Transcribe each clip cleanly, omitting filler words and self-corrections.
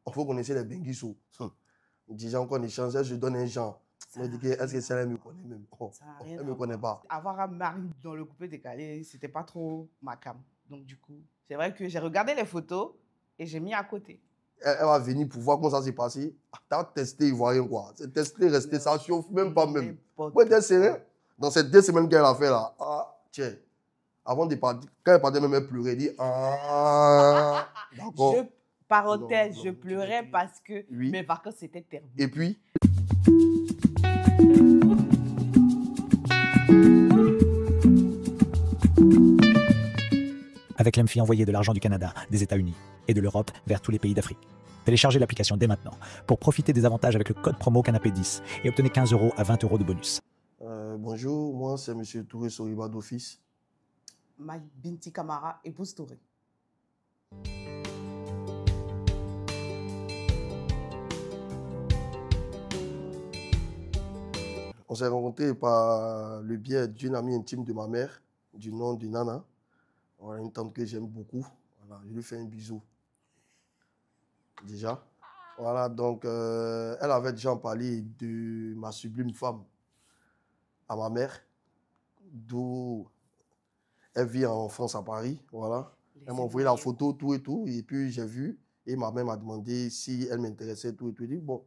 il faut connaître les Benguissou. Déjà qu'on échange, je donne un genre. Je me dis, est-ce que celle-là me connaît même? Elle ne me connaît pas. Avoir un mari dans le coupé décalé, c'était pas trop ma cam. Donc du coup, c'est vrai que j'ai regardé les photos et j'ai mis à côté. Elle va venir pour voir comment ça s'est passé. Tu as testé ivoirien quoi. C'est testé, resté, ça chauffe même pas même. Moi, t'es sérieux? Dans ces 2 semaines qu'elle a fait là, tiens, avant de partir, quand elle partait même, elle pleurait, elle dit, d'accord. Parenthèse, je pleurais parce que mes vacances étaient terminées. Et puis, avec l'Emfi, envoyez de l'argent du Canada, des États-Unis et de l'Europe vers tous les pays d'Afrique. Téléchargez l'application dès maintenant pour profiter des avantages avec le code promo Canapé10 et obtenez 15 € à 20 € de bonus. Bonjour, moi c'est M. Touré Soriba d'office. Binti Kamara, épouse Touré. On s'est rencontrés par le biais d'une amie intime de ma mère, du nom de Nana. Voilà, une tante que j'aime beaucoup. Voilà, je lui fais un bisou. Déjà. Voilà, donc elle avait déjà parlé de ma sublime femme à ma mère, d'où elle vit en France, à Paris. Voilà. Elle m'a envoyé la photo, tout et tout. Et puis j'ai vu. Et ma mère m'a demandé si elle m'intéressait, tout et tout. Je dis, bon,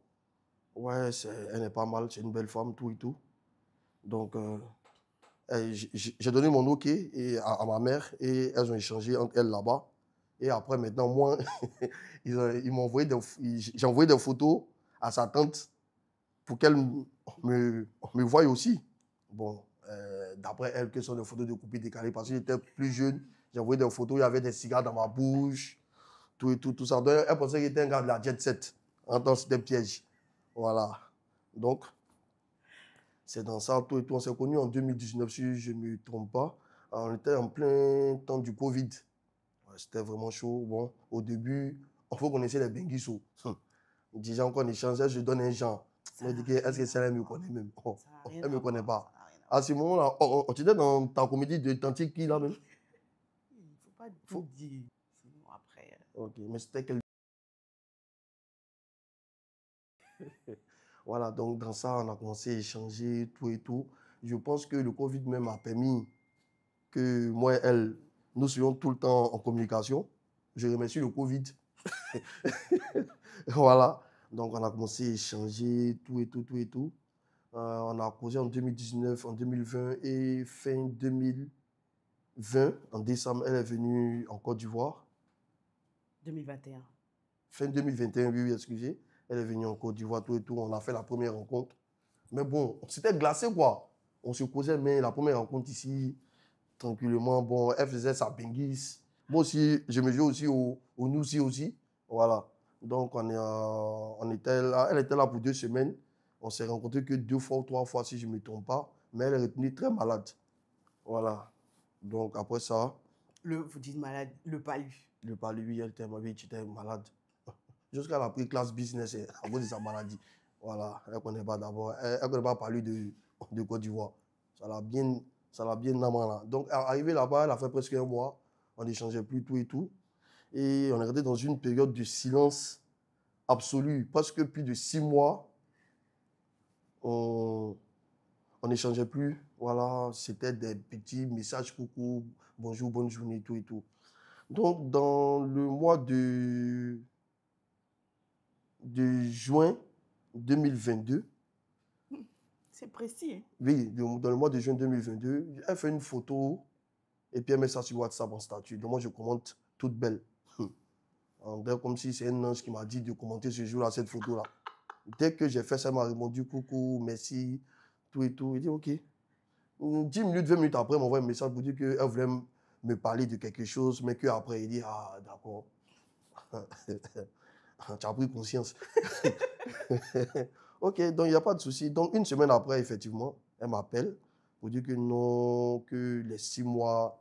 ouais, elle n'est pas mal, c'est une belle femme, tout et tout. Donc, j'ai donné mon OK à ma mère et elles ont échangé entre elles là-bas. Et après, maintenant, moi, ils m'ont envoyé j'ai envoyé des photos à sa tante pour qu'elle me voie aussi. Bon, d'après elle, que sont des photos de coupés décalées parce que j'étais plus jeune. J'ai envoyé des photos, il y avait des cigares dans ma bouche, tout et tout, tout ça. Donc, elle pensait que j'étais un gars de la jet set. En temps, c'était piège. Voilà. Donc, c'est dans ça, tout et tout. On s'est connus en 2019, si je ne me trompe pas. Alors, on était en plein temps du Covid. Ouais, c'était vraiment chaud. Bon, au début, il faut connaître les Benguissou. Déjà qu'on échangeait, je donne un genre. Je me dis, est-ce que celle-là me connaît même? Elle ne me connaît pas. À ce moment-là, tu étais dans ta comédie de Tanti qui là même? Il ne faut pas tout dire. Sinon après. Ok, mais c'était quel. Voilà, donc dans ça, on a commencé à échanger, tout et tout. Je pense que le Covid même a permis que moi et elle, nous soyons tout le temps en communication. Je remercie le Covid. Voilà. Donc, on a commencé à échanger, tout et tout, tout et tout. On a causé en 2019, en 2020 et fin 2020, en décembre, elle est venue en Côte d'Ivoire. 2021. Fin 2021, oui, excusez. Elle est venue en Côte d'Ivoire, tout et tout. On a fait la première rencontre. Mais bon, c'était glacé, quoi. On se causait, mais la première rencontre ici, tranquillement, bon, elle faisait sa benguisse. Moi aussi, je me jouais aussi au Noussi aussi. Voilà. Donc, on était là, elle était là pour 2 semaines. On s'est rencontrés que 2 fois ou 3 fois, si je ne me trompe pas. Mais elle est retenue très malade. Voilà. Donc, après ça. Vous dites malade, le palu. Le palu, oui, elle était malade. Jusqu'à la pris classe business à cause de sa maladie. Voilà. Elle ne connaît pas d'abord. Elle ne connaît pas palu de Côte d'Ivoire. Ça l'a bien namant là. Donc, arrivé là-bas, elle a fait presque 1 mois. On n'échangeait plus tout et tout. Et on est resté dans une période de silence absolu. Presque plus de 6 mois. On n'échangeait plus. Voilà, c'était des petits messages, coucou, bonjour, bonne journée, tout et tout. Donc, dans le mois de juin 2022, c'est précis. Hein? Oui, dans le mois de juin 2022, elle fait une photo et puis elle met ça sur WhatsApp en statut. Donc moi, je commente toute belle. Comme si c'est un ange qui m'a dit de commenter ce jour-là, cette photo-là. Dès que j'ai fait ça, elle m'a répondu coucou, merci, tout et tout. Il dit ok. 10 minutes, 20 minutes après, elle m'envoie un message pour dire qu'elle voulait me parler de quelque chose, mais qu'après, il dit ah, d'accord. Tu as pris conscience. Ok, donc il n'y a pas de souci. Donc, 1 semaine après, effectivement, elle m'appelle pour dire que non, que les 6 mois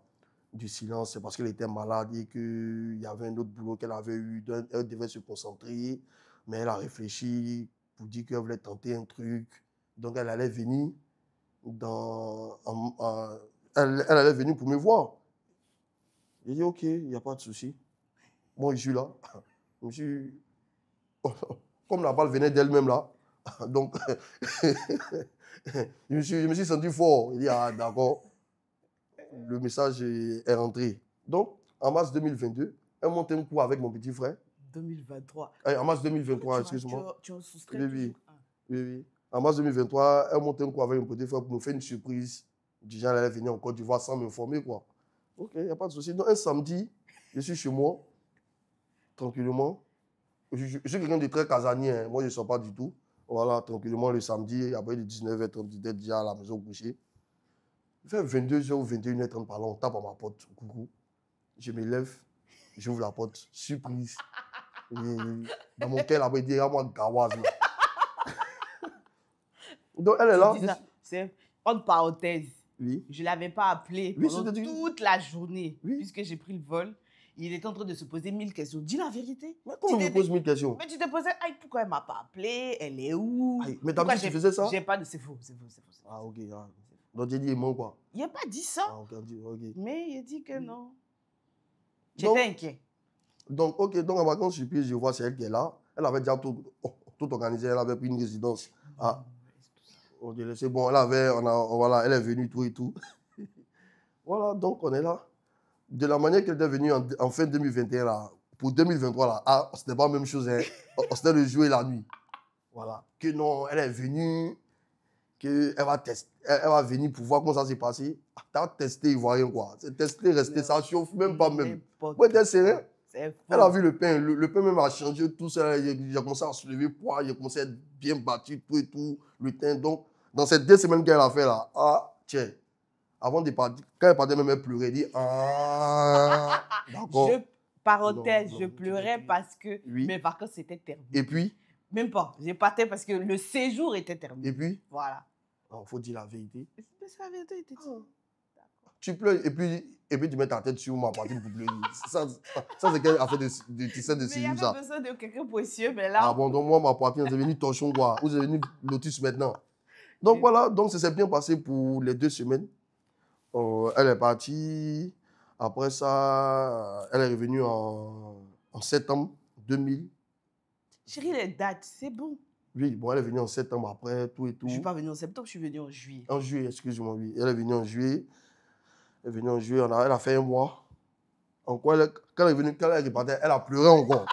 du silence, c'est parce qu'elle était malade et qu'il y avait un autre boulot qu'elle avait eu. Elle devait se concentrer, mais elle a réfléchi pour dire qu'elle voulait tenter un truc. Donc, elle allait venir elle allait venir pour me voir. J'ai dit, ok, il n'y a pas de souci. Moi, je suis là. Je me suis comme la balle venait d'elle-même là, donc je me suis senti fort. Il dit, ah d'accord, le message est rentré. Donc, en mars 2022, elle monte un coup avec mon petit frère. 2023. En mars 2023, excuse-moi. Tu en soustrais Oui, toujours un. oui. En mars 2023, elle monte un coup avec mon petit frère pour me faire une surprise. Du genre, elle est venue en Côte d'Ivoire sans m'informer, quoi. Ok, il n'y a pas de souci. Donc, un samedi, je suis chez moi, tranquillement. Je suis quelqu'un de très casanier, hein. Moi, je ne sors pas du tout. Voilà, tranquillement, le samedi, après de 19h30, j'étais déjà à la maison couché. Il fait 22h ou 21h30 par là, on tape à ma porte. Coucou. Je me lève, j'ouvre la porte. Surprise. Et dans mon cœur, là-bas, il dit, ah, moi, Gawaz, là. Donc, elle est là. C'est entre parenthèses. Oui. Je ne l'avais pas appelé Oui, pendant c'était toute la journée, oui. puisque j'ai pris le vol. Il était en train de se poser 1000 questions. Dis la vérité. Mais comment il me pose 1000 questions? Mais tu te posais, aïe, pourquoi elle ne m'a pas appelé? Elle est où? Aïe, mais t'as dit que tu faisais ça? J'ai pas de... C'est faux. Ah, ok. Ah. Donc, j'ai dit, il ment quoi? Il n'a pas dit ça. Ah, ok. Mais il a dit que non. J'étais inquiet. Donc, ok. Donc, en vacances surprise, je vois, c'est elle qui est là. Elle avait déjà tout organisé. Elle avait pris une résidence. Ah. C'est bon, voilà, elle est venue, tout et tout. Voilà, donc on est là. De la manière qu'elle est venue en fin 2021, là, pour 2023, là, ah, c'était pas la même chose. Hein. C'était le jour et la nuit. Voilà. Que non, elle est venue, qu'elle va tester, elle va venir pour voir comment ça s'est passé. Tu as testé ivoirien, quoi. C'est testé, resté, ça chauffe même pas même. Ouais, t'es sérieux? Elle a vu le pain. Le pain même a changé tout ça. Il a commencé à se lever poids, il a commencé à être bien battu, tout et tout. Le teint. Donc, dans ces 2 semaines qu'elle a fait là, ah, tiens, avant de partir, quand elle partait même, elle pleurait, elle dit, ah, d'accord. Parenthèse, je pleurais parce que oui. mes vacances étaient terminées. Et puis? Même pas, je partais parce que le séjour était terminé. Et puis? Voilà. Il faut dire la vérité. C'est la vérité, était dit. Tu pleures et puis tu mets ta tête sur ma poitrine pour pleurer. Ça c'est quelle affaire de tisser de séjour, ça. Mais il y avait besoin de quelqu'un précieux, mais là... Ah bon, donc moi, ma poitrine, c'est devenu torchon, quoi. Vous êtes devenu lotus maintenant. Donc voilà, donc ça s'est bien passé pour les 2 semaines. Elle est partie. Après ça, elle est revenue en septembre 2000. Chérie, les dates, c'est bon. Oui, bon, elle est venue en septembre après, tout et tout. Je ne suis pas venue en septembre, je suis venue en juillet. En juillet, excuse-moi, oui. Elle est venue en juillet. Elle est venue en juillet, elle a fait 1 mois. Encore, quand elle est venue, quand elle est repartie, elle a pleuré encore.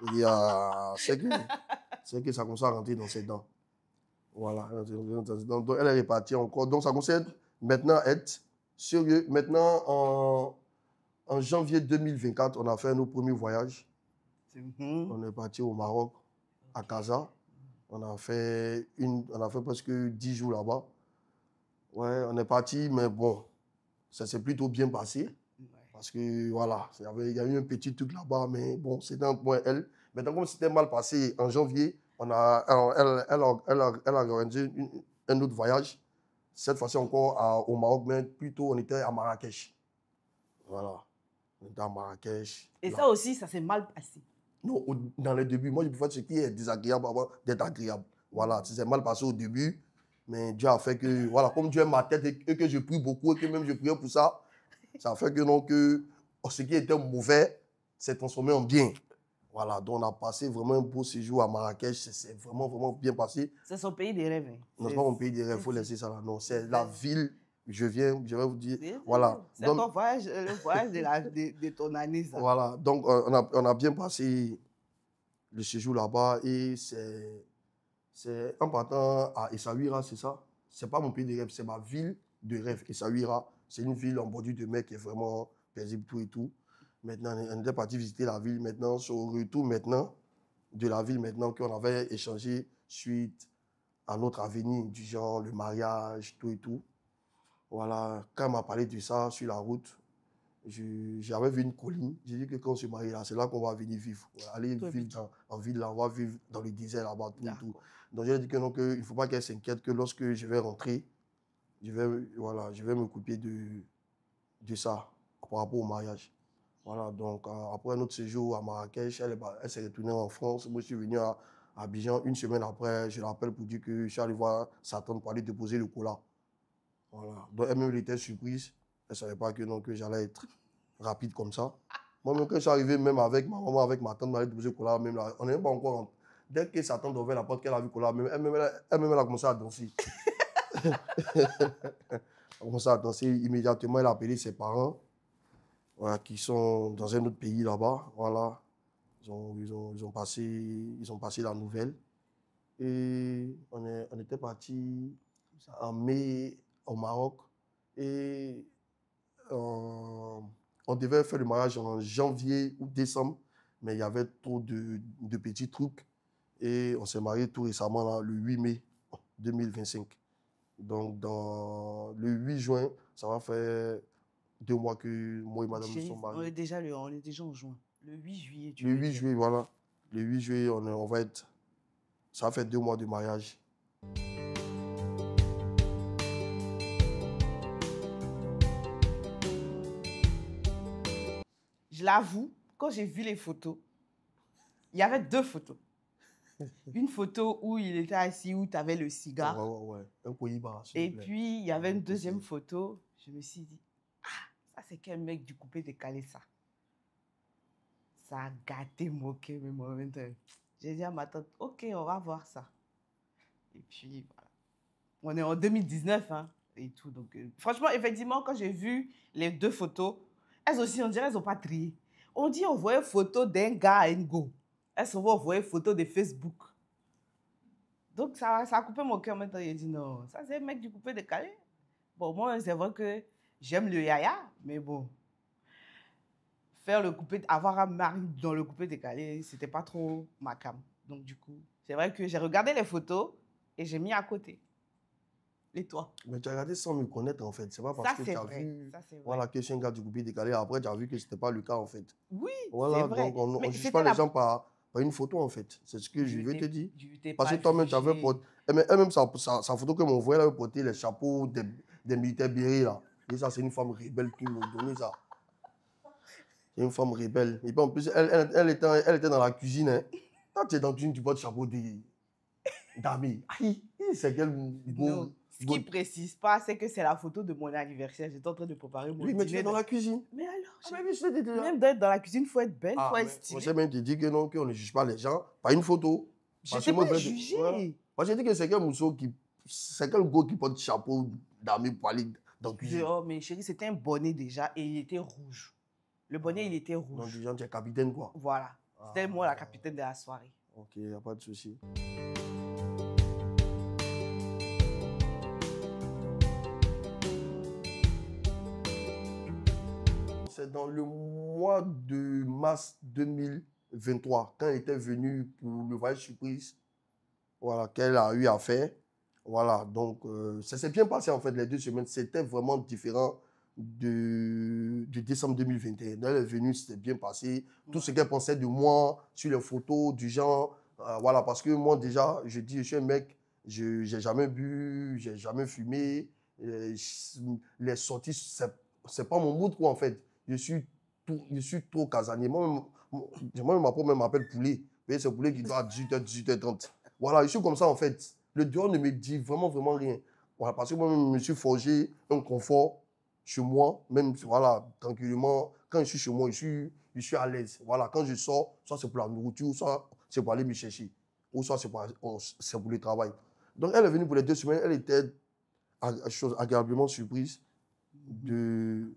Il y a... c'est que ça commence à rentrer dans ses dents. Voilà. Donc, elle est repartie encore. Donc, ça commence à maintenant être sérieux. Maintenant, en janvier 2024, on a fait nos premiers voyages. On est parti au Maroc, à Casa. On a fait presque 10 jours là-bas. Ouais, on est parti, mais bon, ça s'est plutôt bien passé. Parce que voilà, il y a eu un petit truc là-bas, mais bon, c'était un point L. Maintenant, comme c'était mal passé en janvier, elle a organisé un autre voyage. Cette fois-ci encore au Maroc, mais plutôt on était à Marrakech. Voilà, on était à Marrakech. Et là. Ça aussi, ça s'est mal passé. Non, dans le début, moi je peux faire ce qui est désagréable avant d'être agréable. Voilà, ça s'est mal passé au début, mais Dieu a fait que, voilà, comme Dieu est ma tête et que je prie beaucoup et que même je priais pour ça, ça a fait que non, ce qui était mauvais s'est transformé en bien. Voilà, donc on a passé vraiment un beau séjour à Marrakech, c'est vraiment, vraiment bien passé. C'est son pays des rêves. Hein. Non, c'est pas mon pays des rêves, il faut laisser ça là. Non, c'est la ville, je vais vous dire. Voilà. C'est ton voyage, le voyage de ton année, ça. Voilà, donc on a bien passé le séjour là-bas et c'est en partant à Essaouira, c'est ça? C'est pas mon pays de rêve, c'est ma ville de rêve, Essaouira. C'est une ville en bordure de mer qui est vraiment paisible, tout et tout. Maintenant, on était parti visiter la ville. Maintenant, sur le retour maintenant, de la ville, maintenant qu'on avait échangé suite à notre avenir, du genre le mariage, tout et tout. Voilà, quand elle m'a parlé de ça sur la route, j'avais vu une colline. J'ai dit que quand on se marie là, c'est là qu'on va venir vivre. Aller vivre en ville, là, on va vivre dans le désert là-bas, tout et tout. Donc j'ai dit que non, qu'il ne faut pas qu'elle s'inquiète, que lorsque je vais rentrer, je vais m'occuper de ça par rapport au mariage. Voilà, donc après notre séjour à Marrakech, elle s'est retournée en France. Moi, je suis venu à Abidjan 1 semaine après. Je l'appelle pour dire que je suis allé voir sa tante pour aller déposer le cola. Voilà. Donc elle-même était surprise. Elle ne savait pas que j'allais être rapide comme ça. Moi, même quand je suis arrivé, même avec ma maman, avec ma tante, pour aller déposer le cola, même là, on n'est pas encore dès que sa tante a ouvert la porte, qu'elle a vu qu'on l'a, elle-même, elle a commencé à danser. Elle a commencé à danser. Immédiatement, elle a appelé ses parents, voilà, qui sont dans un autre pays là-bas. Voilà. Ils ont passé la nouvelle. Et on était parti en mai au Maroc. Et on devait faire le mariage en janvier ou décembre, mais il y avait trop de petits trucs. Et on s'est marié tout récemment, là, le 8 mai 2025. Donc, le 8 juin, ça va faire 2 mois que moi et madame nous sommes mariés. On est déjà en juin. Le 8 juillet, tu Le veux 8 dire. juillet, voilà. Le 8 juillet, on va être... Ça va faire 2 mois de mariage. Je l'avoue, quand j'ai vu les photos, il y avait 2 photos. Une photo où il était assis, où tu avais le cigare. Ouais. Un Cohiba, s'il Et vous plaît. puis, il y avait une deuxième photo. Je me suis dit, ah, ça c'est quel mec du coupé décalé ça. Ça a gâté mon cœur, mais moi maintenant. J'ai dit à ma tante, ok, on va voir ça. Et puis, voilà. On est en 2019, hein, et tout. Donc, franchement, effectivement, quand j'ai vu les 2 photos, elles aussi, on dirait, elles n'ont pas trié. On dit, on voyait photo d'un gars à Ngo. Elles se voient envoyer photo de Facebook. Donc, ça a coupé mon cœur maintenant. J'ai dit, non, ça, c'est un mec du coupé décalé. Bon, moi, c'est vrai que j'aime le yaya, mais bon, faire le coupé, avoir un mari dans le coupé décalé, c'était pas trop ma came. Donc, du coup, c'est vrai que j'ai regardé les photos et j'ai mis à côté. Et toi? Mais tu as regardé sans me connaître, en fait. C'est pas parce Ça, que c'est tu as vrai. vu... Ça, c'est vrai. Voilà, que je suis un gars du coupé décalé. Après, tu as vu que ce n'était pas le cas, en fait. Oui, Voilà, c'est vrai. donc on Mais ne juge c'était pas les la- gens par une photo, en fait. C'est ce que je veux te dire. Je t'ai Parce que pas toi-même, tu avais jugé. porté... Elle-même, sa photo que m'envoyait, elle avait porté les chapeaux des militaires bérés, là. Et ça, c'est une femme rebelle qui m'a donné ça. C'est une femme rebelle. Et puis, en plus, elle était dans la cuisine. Hein. Quand tu es dans la cuisine, tu portes le chapeau d'ami. Aïe, c'est quel beau... Non. Ce qui ne précise pas, c'est que c'est la photo de mon anniversaire. J'étais en train de préparer mon Oui, mais tu dîner. es dans la cuisine. Mais alors, Ah, mais oui, je t'ai dit déjà. même d'être dans la cuisine, il faut être belle, il Ah, faut être mais on stylée. sait même te dire que non, qu'on ne juge pas les gens par une photo. Je Parce t'ai que moi, pas je- jugé. voilà. Moi, j'ai dit que c'est quel mousseau qui... C'est quel gars qui porte chapeau d'ami pour aller dans la cuisine. Oh, mais chérie, c'était un bonnet déjà et il était rouge. Le bonnet, il était Donc, rouge. du genre, tu es capitaine, quoi. Voilà. C'était Ah. moi la capitaine de la soirée. Ok, il n'y a pas de souci. C'est dans le mois de mars 2023, quand elle était venue pour le voyage surprise, voilà, qu'elle a eu à faire. Voilà, donc ça s'est bien passé en fait les 2 semaines. C'était vraiment différent de décembre 2021. Elle est venue, c'était bien passé. Tout ce qu'elle pensait de moi sur les photos, du genre, voilà, parce que moi déjà, je dis, je suis un mec, je n'ai jamais bu, j'ai jamais fumé. Les sorties, c'est pas mon mood quoi en fait. Je suis trop casanier. Moi, ma peau m'appelle poulet. Mais c'est poulet qui doit à 18h, 18h30. Voilà, je suis comme ça en fait. Le dehors ne me dit vraiment, vraiment rien. Voilà, parce que moi, je me suis forgé un confort chez moi, même voilà, tranquillement. Quand je suis chez moi, je suis à l'aise. Voilà, quand je sors, soit c'est pour la nourriture, soit c'est pour aller me chercher, ou soit c'est pour le travail. Donc, elle est venue pour les 2 semaines. Elle était agréablement surprise de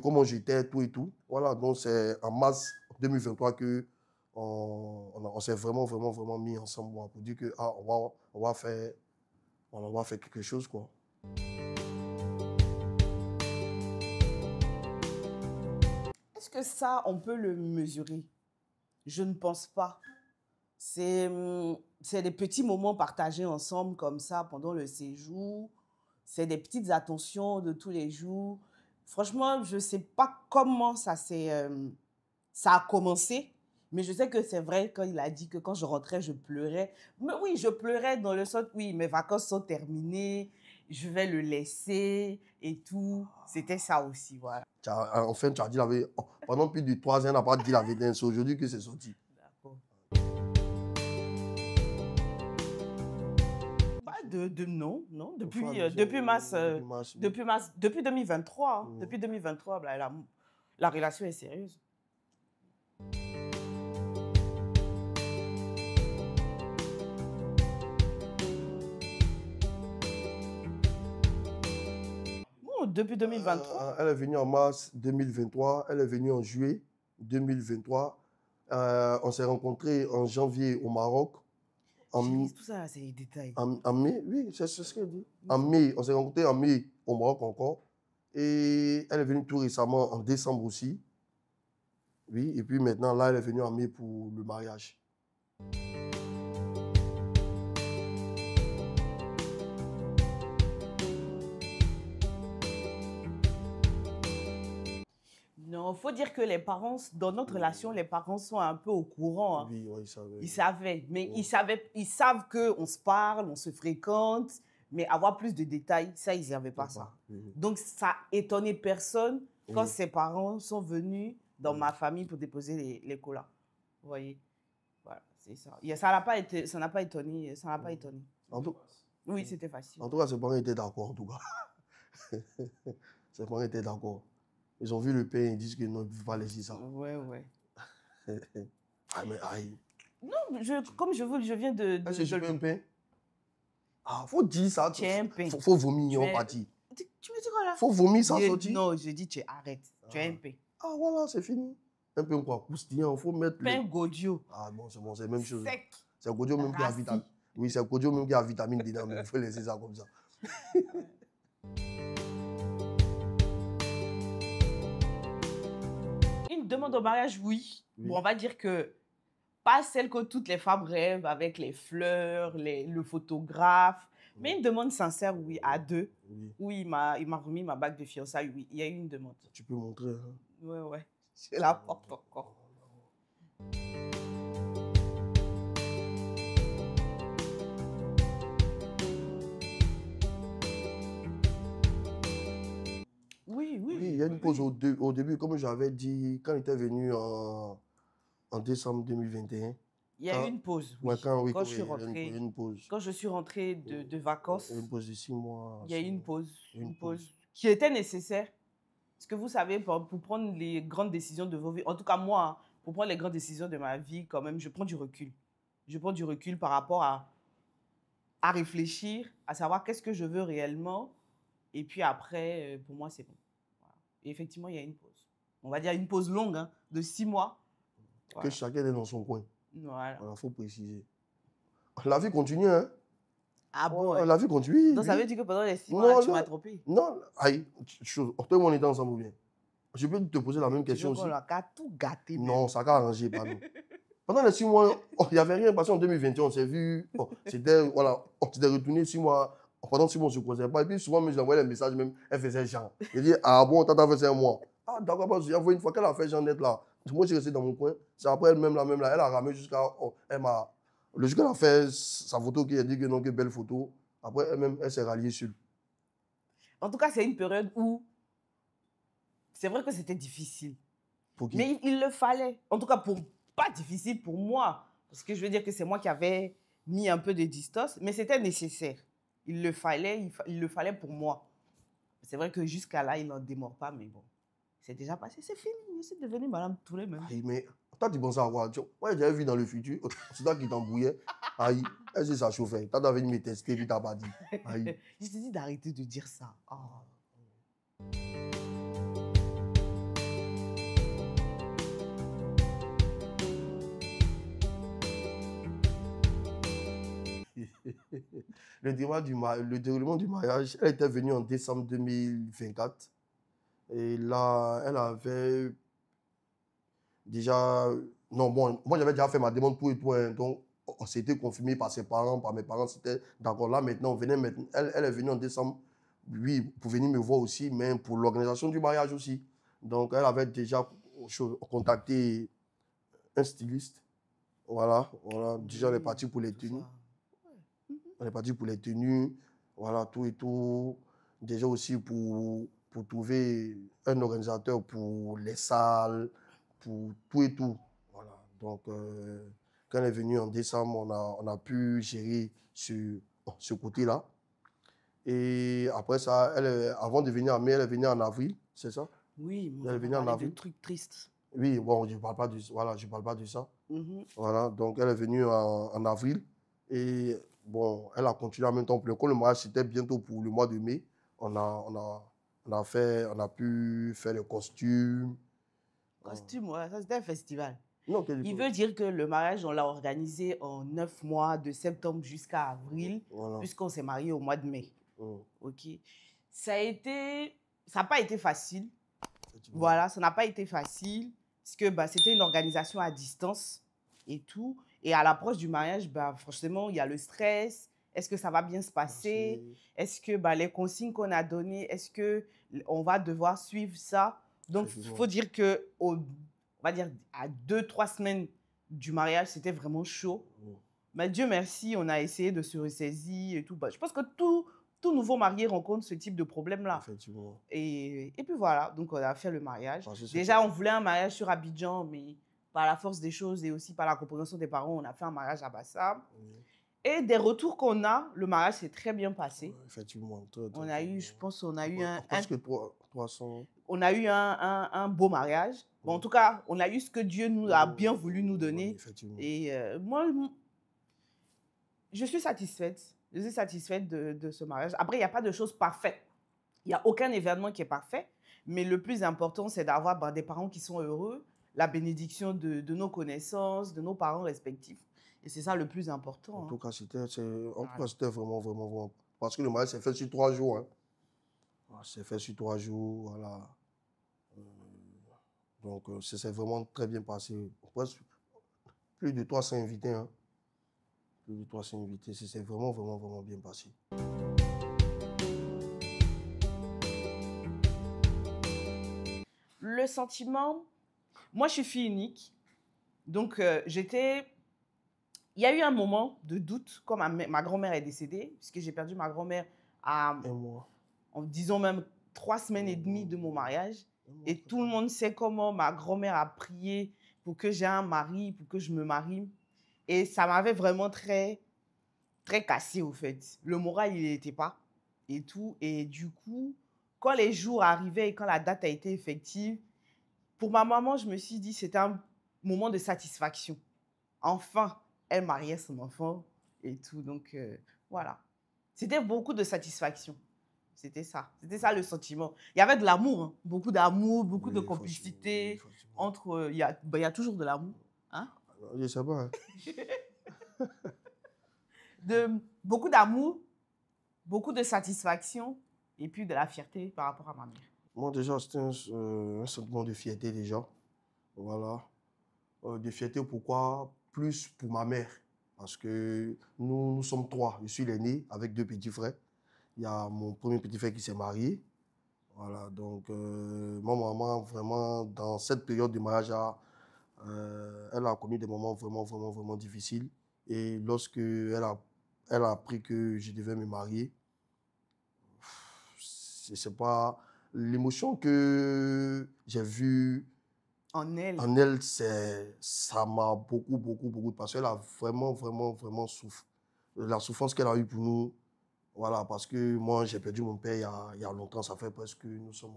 comment j'étais, tout et tout. Voilà, donc c'est en mars 2023 que on s'est vraiment, vraiment, vraiment mis ensemble pour dire que on va faire quelque chose, quoi. Est-ce que ça, on peut le mesurer? Je ne pense pas. C'est des petits moments partagés ensemble comme ça pendant le séjour. C'est des petites attentions de tous les jours. Franchement, je ne sais pas comment ça a commencé, mais je sais que c'est vrai quand il a dit que quand je rentrais, je pleurais. Mais oui, je pleurais dans le sens, oui, mes vacances sont terminées, je vais le laisser et tout. C'était ça aussi, voilà. Enfin, tu as dit la vérité. Pendant plus de 3 ans, on n'a pas dit la vérité. C'est aujourd'hui que c'est sorti. D'accord. Non. Depuis 2023. Hein. Depuis 2023, la relation est sérieuse. Non, depuis 2023. Elle est venue en mars 2023. Elle est venue en juillet 2023. On s'est rencontrés en janvier au Maroc. Chérie, tout ça, c'est les détails. En mai, oui, c'est ce qu'elle dit. En mai, on s'est rencontrés en mai au Maroc encore. Et elle est venue tout récemment en décembre aussi. Oui, et puis maintenant, là, elle est venue en mai pour le mariage. Non, il faut dire que les parents, dans notre relation, les parents sont un peu au courant. Hein. Oui, ils savaient. Ils savaient, mais Oui. ils savent qu'on se parle, on se fréquente, mais avoir plus de détails, ça, ils n'avaient pas ça. Oui. Donc, ça a étonné personne quand Oui. ses parents sont venus dans ma famille pour déposer les colas. Vous voyez? Voilà, c'est ça. Ça n'a pas été, ça n'a pas étonné, ça n'a pas étonné. Oui, c'était facile. En tout cas, ses parents étaient d'accord, en tout cas. Ses parents étaient d'accord. Ils ont vu le pain, ils disent que non, ils ne peuvent pas laisser ça. Ouais, ouais. Ah, mais aïe. Non, comme je viens de Est-ce que tu veux un pain? Ah, faut dire ça. Tu es un pain. Faut vomir en partie. Tu me dis quoi là? Faut vomir sans sortir. Non, je dis tu arrêtes. Tu es un pain. Ah, voilà, c'est fini. Un pain quoi? Croustillant, il faut mettre. Pain Godio. Ah, bon, c'est la même chose. Sec. C'est Godio même qui a vitamine. Oui, c'est Godio même qui a vitamine dedans, mais il faut laisser ça comme ça. Une demande au mariage, oui. Bon, on va dire que pas celle que toutes les femmes rêvent avec les fleurs, le photographe. Mais une demande sincère, oui, à deux. Oui, il m'a remis ma bague de fiançailles, oui. Il y a eu une demande. Tu peux montrer. Hein? Ouais, ouais. Je la porte encore. Oui, oui. Oui, il y a une pause au début, comme j'avais dit, quand il était venu en décembre 2021. Il y a eu une pause. Oui. Ouais, Quand je suis rentrée, une pause. Quand je suis rentrée de vacances, une pause de 6 mois. Il y a eu une pause. Une pause qui était nécessaire. Parce que vous savez, pour prendre les grandes décisions de vos vies, en tout cas moi, hein, pour prendre les grandes décisions de ma vie, quand même, je prends du recul. Je prends du recul par rapport à réfléchir, à savoir qu'est-ce que je veux réellement. Et puis après, pour moi, c'est bon. Voilà. Et effectivement, il y a une pause. On va dire une pause longue, hein, de 6 mois. Voilà. Que chacun est dans son coin. Voilà. Il faut préciser. La vie continue, hein? Ah bon? Ouais. La vie continue. Donc ça veut dire que pendant les 6 mois, tu m'as trompé? Non, aïe, toi et moi, on était ensemble ou bien? Je peux te poser la même question aussi. On a tout gâté. Non, ça a arrangé, pardon. Pendant les 6 mois, il n'y avait rien passé en 2021, on s'est vu. C'était, voilà, on s'était retourné 6 mois. Pendant 6 mois, on ne se croisait pas. Et puis souvent, je lui envoyais des messages, même, elle faisait genre. Je dis, ah bon, t'as fait ça un mois. Ah d'accord, parce que j'ai envoyé une fois qu'elle a fait genre d'être là. Moi, j'ai resté dans mon coin. C'est après elle-même, là, elle a ramé jusqu'à. Le jour qu'elle a fait sa photo, qui a dit que non, que belle photo. Après, elle-même, elle s'est ralliée sur. En tout cas, c'est une période où. C'est vrai que c'était difficile. Pour qui? Mais il le fallait. En tout cas, pas difficile pour moi. Parce que je veux dire que c'est moi qui avais mis un peu de distance. Mais c'était nécessaire. Il le fallait pour moi. C'est vrai que jusqu'à là, il n'en démord pas, mais bon. C'est déjà passé, c'est fini. Je suis devenue Madame Touré même. Aïe, mais toi, tu penses à quoi? Ouais, j'avais vu dans le futur. C'est toi qui t'embrouillais. Aïe, est-ce que ça chauffait? Toi, t'avais me tester, puis t'as pas dit. Aïe. Je t'ai dit d'arrêter de dire ça. Oh. Le déroulement du mariage, elle était venue en décembre 2024. Et là, elle avait déjà... Non, bon, moi, j'avais déjà fait ma demande tout et tout. Hein, donc, on s'était confirmé par ses parents, par mes parents. C'était d'accord. Là, maintenant, elle est venue en décembre, oui, pour venir me voir aussi, mais pour l'organisation du mariage aussi. Donc, elle avait déjà contacté un styliste. Voilà. Déjà, elle est partie pour les tenues. On est parti pour les tenues, voilà, tout et tout. Déjà aussi pour trouver un organisateur pour les salles, pour tout et tout. Voilà. Donc, quand elle est venue en décembre, on a pu gérer ce côté-là. Et après ça, avant de venir en mai, elle est venue en avril, c'est ça? Oui, elle est venue en avril. Des trucs tristes. Oui, bon, je ne parle pas de ça. Voilà, donc elle est venue en avril. Et bon, elle a continué en même temps. Comme le mariage, c'était bientôt pour le mois de mai. On On a pu faire le costume. Costume, ouais, ça c'était un festival. Non, Il veut dire que le mariage, on l'a organisé en 9 mois, de septembre jusqu'à avril, Voilà. puisqu'on s'est marié au mois de mai. Mm. Ok. Ça n'a pas été facile. Effectivement. Voilà, ça n'a pas été facile, parce que bah, c'était une organisation à distance et tout. Et à l'approche du mariage, bah, franchement, il y a le stress. Est-ce que ça va bien se passer? Est-ce que bah, les consignes qu'on a données, est-ce qu'on va devoir suivre ça? Donc, il faut dire que, on va dire, à 2-3 semaines du mariage, c'était vraiment chaud. Mais Dieu merci, on a essayé de se ressaisir et tout. Bah, je pense que tout nouveau marié rencontre ce type de problème-là. Effectivement. Et puis voilà, donc on a fait le mariage. Parce que Déjà, on voulait un mariage sur Abidjan, mais par la force des choses et aussi par la compréhension des parents, on a fait un mariage à Bassam. Et des retours qu'on a, le mariage s'est très bien passé. Effectivement. On a eu, je pense, on a eu presque 300. On a eu un beau mariage. Bon, en tout cas, on a eu ce que Dieu nous a bien voulu nous donner. Effectivement. Et moi, je suis satisfaite. Je suis satisfaite de ce mariage. Après, il n'y a pas de choses parfaites. Il n'y a aucun événement qui est parfait. Mais le plus important, c'est d'avoir des parents qui sont heureux, la bénédiction de nos connaissances, de nos parents respectifs. Et c'est ça le plus important. En tout cas, c'était vraiment, vraiment, vraiment. Parce que le mariage s'est fait sur 3 jours. Hein. C'est fait sur 3 jours. Voilà. Donc, ça s'est vraiment très bien passé. Presque plus de 300 invités. Hein. Plus de 300 invités. C'est vraiment, vraiment, vraiment bien passé. Le sentiment, moi je suis fille unique, donc il y a eu un moment de doute quand ma grand-mère est décédée, puisque j'ai perdu ma grand-mère en disons même 3 semaines et demie de mon mariage. Et tout le monde sait comment ma grand-mère a prié pour que j'ai un mari, pour que je me marie. Et ça m'avait vraiment très, très cassé au fait. Le moral, il n'était pas et tout. Et du coup, quand les jours arrivaient et quand la date a été effective, pour ma maman, je me suis dit c'était un moment de satisfaction. Enfin, elle mariait son enfant et tout. Donc, voilà. C'était beaucoup de satisfaction. C'était ça le sentiment. Il y avait de l'amour, hein. Beaucoup d'amour, beaucoup de complicité. Entre, il y a toujours de l'amour. Hein? Je sais pas. Hein. Beaucoup d'amour, beaucoup de satisfaction et puis de la fierté par rapport à ma mère. Moi, déjà, c'était un sentiment de fierté, déjà. Voilà. De fierté, pourquoi? Plus pour ma mère. Parce que nous sommes 3. Je suis l'aîné avec 2 petits frères. Il y a mon premier petit frère qui s'est marié. Voilà. Donc, ma maman, vraiment, dans cette période de mariage, elle a connu des moments vraiment, vraiment, vraiment difficiles. Et lorsque elle a appris que je devais me marier, c'est pas... L'émotion que j'ai vue en elle, ça m'a beaucoup, beaucoup, beaucoup, parce qu'elle a vraiment, vraiment, vraiment souffert. La souffrance qu'elle a eue pour nous, voilà, parce que moi, j'ai perdu mon père il y a longtemps, ça fait presque, nous sommes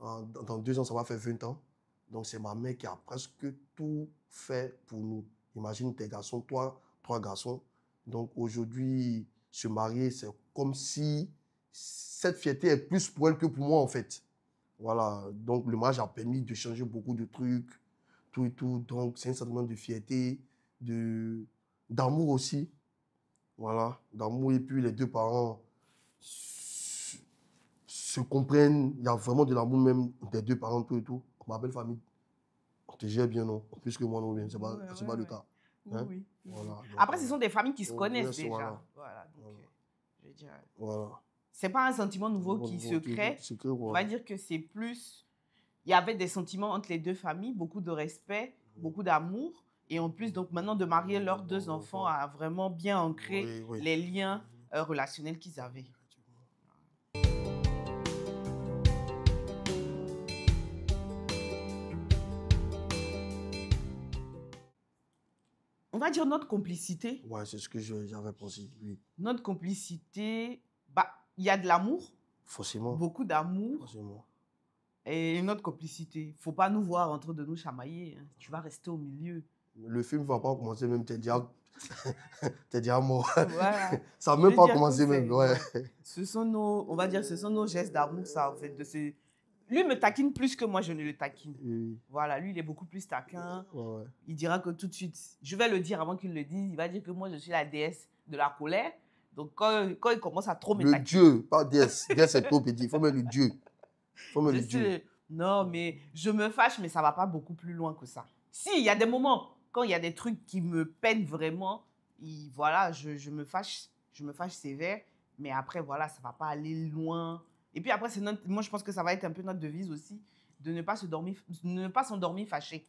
dans 2 ans, ça va faire 20 ans. Donc, c'est ma mère qui a presque tout fait pour nous. Imagine tes garçons, 3 garçons. Donc, aujourd'hui, se marier, c'est comme si cette fierté est plus pour elle que pour moi, en fait. Voilà, donc le mariage a permis de changer beaucoup de trucs, tout et tout. Donc, c'est un sentiment de fierté, d'amour aussi. Voilà, d'amour. Et puis, les 2 parents se comprennent. Il y a vraiment de l'amour même des 2 parents, tout et tout. Ma belle famille, on te gère bien, non? Plus que moi, non, bien. C'est pas le cas. Hein? Oui. Voilà, après, ce sont des familles qui se connaissent yes, déjà. Voilà. Donc, je veux dire, voilà. C'est pas un sentiment nouveau qui se crée. On va dire que c'est plus... Il y avait des sentiments entre les 2 familles, beaucoup de respect, beaucoup d'amour. Et en plus, donc maintenant, de marier leurs 2 enfants a vraiment bien ancré les liens relationnels qu'ils avaient. On va dire notre complicité. Ouais, c'est ce que j'avais pensé, oui. Notre complicité, il y a de l'amour. Forcément. Beaucoup d'amour. Forcément. Et notre complicité. Il ne faut pas nous voir en train de nous chamailler. Hein. Tu vas rester au milieu. Le film ne va pas commencer même. t'es déjà mort. Voilà. Ça n'a Je même veux pas dire que commencé même. Ouais. Ce sont nos, on va dire, ce sont nos gestes d'amour, ça, en fait. Lui me taquine plus que moi, je ne le taquine. Oui. Voilà, lui, il est beaucoup plus taquin. Ouais. Il dira que tout de suite, je vais le dire avant qu'il le dise, il va dire que moi, je suis la déesse de la colère. Donc, quand il commence à trop me Le taquiner... Dieu, pas déesse. Déesse, c'est trop petit. Il faut mettre le Dieu. Faut mettre le Dieu. Non, mais je me fâche, mais ça ne va pas beaucoup plus loin que ça. Si, il y a des moments, quand il y a des trucs qui me peinent vraiment, voilà, je me fâche sévère, mais après, voilà, ça ne va pas aller loin. Et puis après, moi, je pense que ça va être un peu notre devise aussi, de ne pas s'endormir fâché.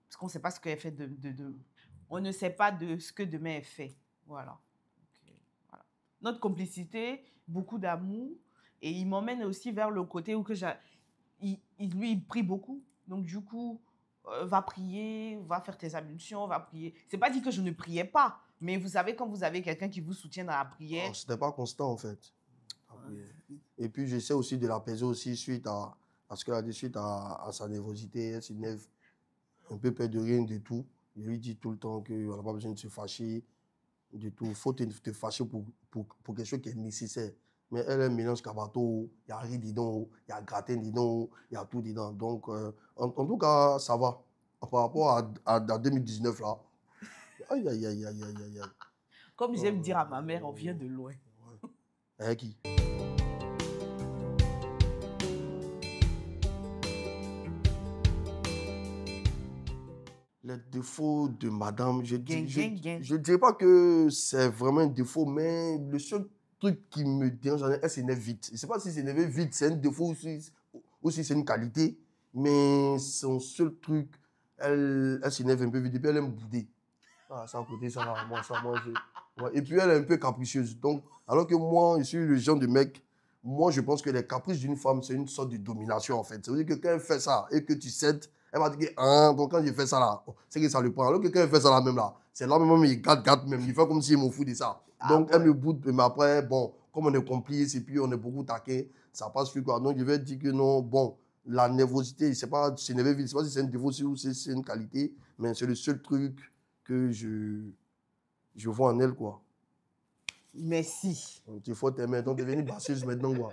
Parce qu'on ne sait pas ce qu'elle fait on ne sait pas de ce que demain est fait. Voilà. Okay. Voilà. Notre complicité, beaucoup d'amour, et il m'emmène aussi vers le côté où lui, il prie beaucoup. Donc, du coup, va prier, va faire tes ablutions, va prier. C'est pas dit que je ne priais pas, mais vous savez, quand vous avez quelqu'un qui vous soutient dans la prière... Oh, c'était pas constant, en fait. Et puis, j'essaie aussi de l'apaiser aussi suite à ce qu'elle a dit, suite à sa nervosité. Elle s'énerve un peu peur de rien du tout. Je lui dis tout le temps qu'on n'a pas besoin de se fâcher du tout. Il faut te fâcher pour quelque chose qui est nécessaire. Mais elle est un mélange cabato, il y a riz dedans, il y a gratin dedans, il y a tout dedans. Donc, en tout cas, ça va. Par rapport à 2019, là. Aïe, aïe, aïe, aïe, aïe, aïe. Comme j'aime dire à ma mère, on vient de loin. Avec qui? Les défauts de madame, je ne dirais pas que c'est vraiment un défaut, mais le seul truc qui me dérange, elle s'énerve vite. Je ne sais pas si s'énerver vite, c'est un défaut ou si c'est une qualité, mais son seul truc, elle s'énerve un peu vite et puis elle aime bouder. Ah, ça à côté, ça là, moi, ouais. Et puis elle est un peu capricieuse. Donc, alors que moi, je suis le genre de mec, moi, je pense que les caprices d'une femme, c'est une sorte de domination, en fait. Ça veut dire que quand elle fait ça et que tu cèdes, elle va dire que, ah, donc quand je fais ça là, c'est que ça le prend. Alors que quand elle fait ça là même là, c'est là même, il gâte même. Il fait comme s'il m'en fout de ça. Donc, elle me boude, mais après, bon, comme on est complices et puis on est beaucoup taqués, ça passe plus quoi. Donc, je vais dire que non, bon, la nervosité, c'est pas s'énerver vite, c'est pas si c'est un défaut ou si c'est une qualité, mais c'est le seul truc que je vois en elle, quoi. Merci. Il faut t'aimer, donc devenir basseuse maintenant, quoi.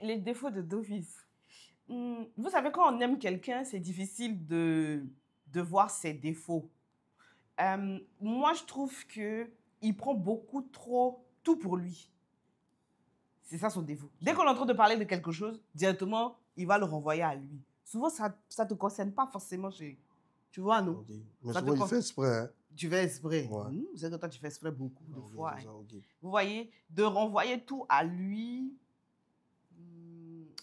Les défauts de d'office. Vous savez, quand on aime quelqu'un, c'est difficile de voir ses défauts. Moi, je trouve qu'il prend beaucoup trop tout pour lui. C'est ça son défaut. Dès qu'on est en train de parler de quelque chose, directement, il va le renvoyer à lui. Souvent, ça ne te concerne pas forcément chez... Tu vois, non? Okay. Mais souvent, il fait exprès. Hein? Tu fais exprès. Ouais. C'est que toi, tu fais exprès beaucoup de fois. Ça, okay. Vous voyez, de renvoyer tout à lui...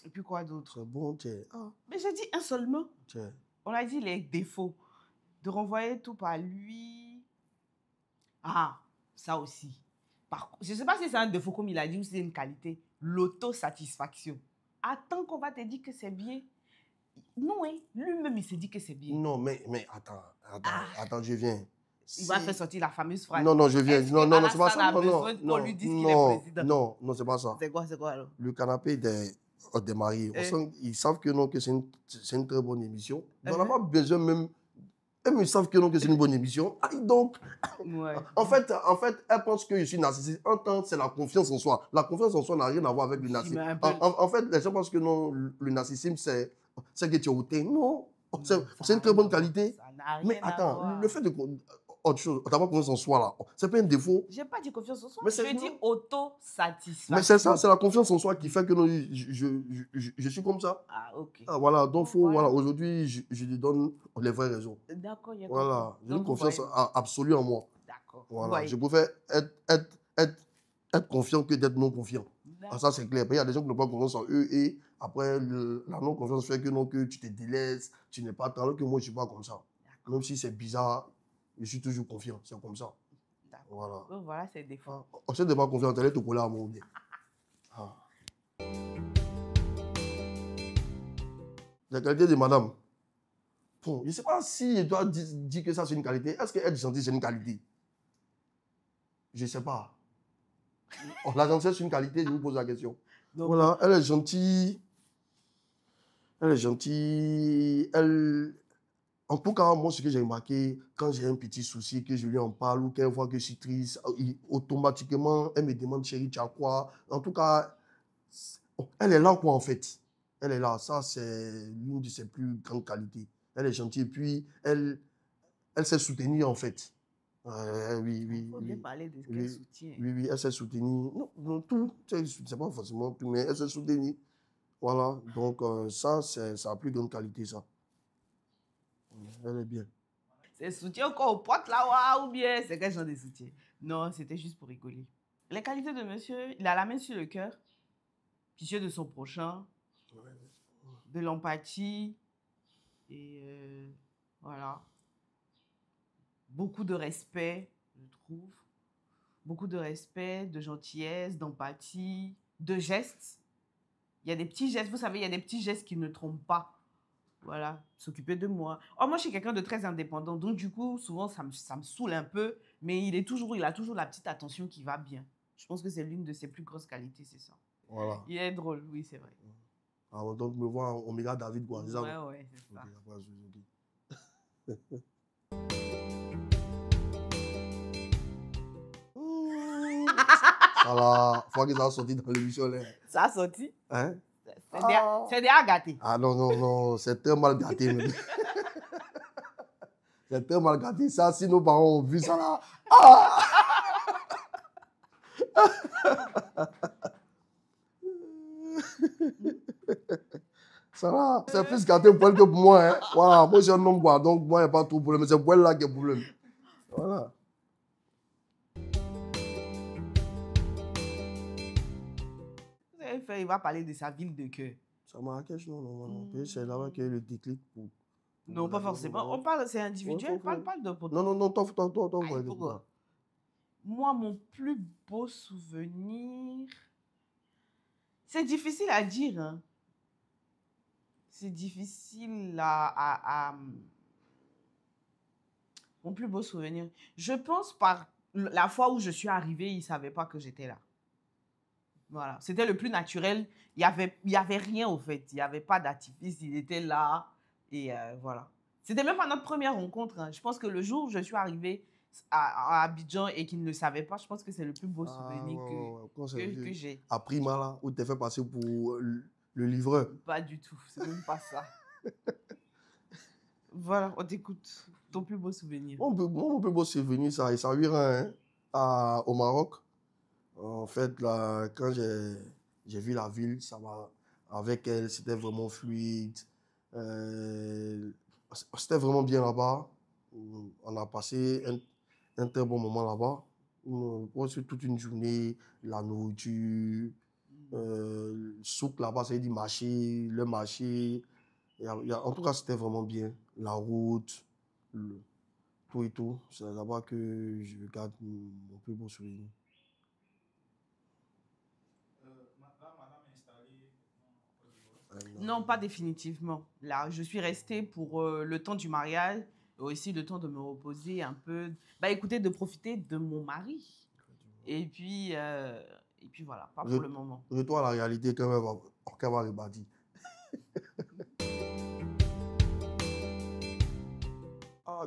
Et puis quoi d'autre? C'est bon, tiens. Ah. Mais j'ai dit un seul mot. Tiens. On a dit les défauts. De renvoyer tout par lui. Ah, ça aussi. Je ne sais pas si c'est un défaut comme il a dit ou si c'est une qualité. L'autosatisfaction. Attends qu'on va te dire que c'est bien. Non, hein, lui-même, il se dit que c'est bien. Non, mais attends, je viens. Il va faire sortir la fameuse phrase. Non, je viens. Non, c'est pas ça. Non, lui dise qu'il est président. Non, c'est pas ça. C'est quoi alors? Le canapé des mariés. Ils savent que non, que c'est une très bonne émission. On n'a pas besoin même. Ils savent que non, que c'est une bonne émission. Donc, ouais. en fait, elles pensent que je suis narcissique. En temps, c'est la confiance en soi. La confiance en soi n'a rien à voir avec le narcissisme. En fait, les gens pensent que non, le narcissisme, c'est que tu es hautain. Non, c'est une très bonne qualité. Mais attends, le fait de... Autre chose, tu n'as pas confiance en soi là. C'est pas un défaut. Je n'ai pas dit confiance en soi. Je dis autosatisfaction. Mais c'est ça, c'est la confiance en soi qui fait que non, je suis comme ça. Ah, ok. Ah, voilà, donc voilà, aujourd'hui, je lui donne les vraies raisons. D'accord, il y a voilà, j'ai une confiance absolue en moi. D'accord. Voilà, je préfère être confiant que d'être non confiant. Ah, ça, c'est clair. Il y a des gens qui n'ont pas confiance en eux et après, la non-confiance fait que, non, que tu te délaisses, tu n'es pas tant, alors que moi, je ne suis pas comme ça. Même si c'est bizarre, je suis toujours confiant, c'est comme ça. Voilà. Donc voilà, c'est des fois. Si tu n'es pas confiant, tu allais te coller à mon nez. Ah. La qualité de madame. Bon, je ne sais pas si je dois dire que ça c'est une qualité. Est-ce qu'être gentil c'est une qualité? Je ne sais pas. La gentillesse c'est une qualité, je vous pose la question. Donc, voilà, elle est gentille. Elle est gentille. En tout cas, moi, ce que j'ai remarqué, quand j'ai un petit souci, que je lui en parle ou qu'elle voit que je suis triste, automatiquement, elle me demande, chérie, tu as quoi? En tout cas, elle est là, quoi, en fait. Elle est là. Ça, c'est l'une de ses plus grandes qualités. Elle est gentille. Et puis, elle sait soutenir, en fait. Oui, Il oui, faut bien oui. parler de quel Oui, soutien. oui, oui, elle sait soutenir. Non, non, tout. C'est pas forcément tout, mais elle sait soutenir. Voilà. Donc, ça, c'est sa plus grande qualité, ça. Elle est bien. C'est soutien quoi au pote là, ou bien c'est quel genre de soutien? Non, c'était juste pour rigoler. Les qualités de monsieur, il a la main sur le cœur, pitié de son prochain, de l'empathie, et voilà. Beaucoup de respect, je trouve. Beaucoup de respect, de gentillesse, d'empathie, de gestes. Il y a des petits gestes, vous savez, il y a des petits gestes qui ne trompent pas. Voilà, s'occuper de moi. Oh, moi, je suis quelqu'un de très indépendant. Donc, du coup, souvent, ça me saoule un peu. Mais il a toujours la petite attention qui va bien. Je pense que c'est l'une de ses plus grosses qualités, c'est ça. Voilà. Il est drôle, oui, c'est vrai. Alors, donc, me voir Omega David, quoi. C'est ça, quoi? Ouais, c'est ça. Ok, après, je dis. Voilà, faut que ça a sorti dans l'émission, là. Ça a sorti. Hein? C'est déjà gâté. Ah non, non, non, c'est très mal gâté. C'est très mal gâté. Ça, si nos parents ont vu ça, là. Ah! Ça va, c'est plus gâté pour elle que pour moi. Hein. Voilà, moi, je suis un homme, quoi. Donc, moi, il n'y a pas trop de problème. C'est pour elle là qui a le problème. Voilà. Il va parler de sa ville de cœur. Ça Marrakech, non, non, non. C'est là-bas qu'il y a eu le déclic pour Non, pas forcément. On parle, c'est individuel. Parle de... Non, non, non, toi, Aïe, pourquoi? Moi, mon plus beau souvenir... C'est difficile à dire. Hein. C'est difficile à... Mon plus beau souvenir. Je pense par la fois où je suis arrivée, il ne savait pas que j'étais là. Voilà. C'était le plus naturel. Il y avait rien, au fait. Il n'y avait pas d'artifice. Il était là. Et voilà. C'était même pas notre première rencontre. Hein. Je pense que le jour où je suis arrivée à Abidjan et qu'il ne le savait pas, je pense que c'est le plus beau souvenir que j'ai. À Prima, là, où tu t'es fait passer pour le livreur. Pas du tout. C'est même pas ça. Voilà, on t'écoute. Ton plus beau souvenir. Mon plus beau souvenir, ça vient hein, au Maroc. En fait, là, quand j'ai vu la ville, ça va avec elle, c'était vraiment fluide. C'était vraiment bien là-bas. On a passé un très bon moment là-bas. Toute une journée, la nourriture, le souk là-bas, ça veut dire marché, le marché. En tout cas, c'était vraiment bien. La route, tout et tout. C'est là-bas que je garde mon plus beau souvenir. Non, pas définitivement. Là, je suis restée pour le temps du mariage et aussi le temps de me reposer un peu. Bah, écoutez, de profiter de mon mari. Et puis voilà, pas pour le moment. Retour à la réalité quand même, on va rebâtir.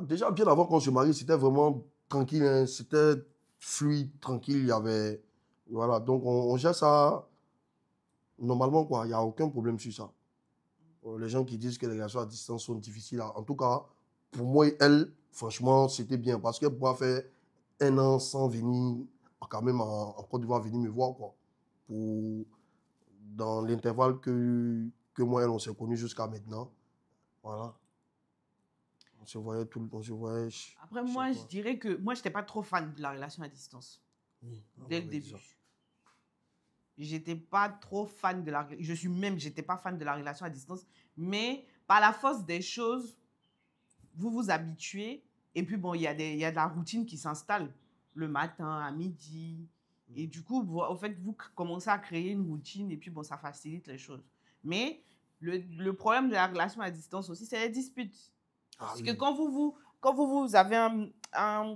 Déjà, bien avant qu'on se marie, c'était vraiment tranquille. Hein, c'était fluide, tranquille. Il y avait... Voilà, donc on gère ça normalement, quoi. Il n'y a aucun problème sur ça. Les gens qui disent que les relations à distance sont difficiles, en tout cas, pour moi, elle, franchement, c'était bien. Parce qu'elle pourra faire 1 an sans venir, quand même en Côte d'Ivoire, venir me voir, quoi. Dans l'intervalle que moi et elle, on s'est connus jusqu'à maintenant. Voilà. On se voyait tout le temps. Après, moi, je dirais que moi, je n'étais pas trop fan de la relation à distance. Oui, dès le début. J'étais pas trop fan de la... j'étais pas fan de la relation à distance. Mais par la force des choses, vous vous habituez. Et puis, bon, il y a de la routine qui s'installe le matin, à midi. Et du coup, en fait, vous commencez à créer une routine et puis, bon, ça facilite les choses. Mais le problème de la relation à distance aussi, c'est les disputes. Parce que quand vous avez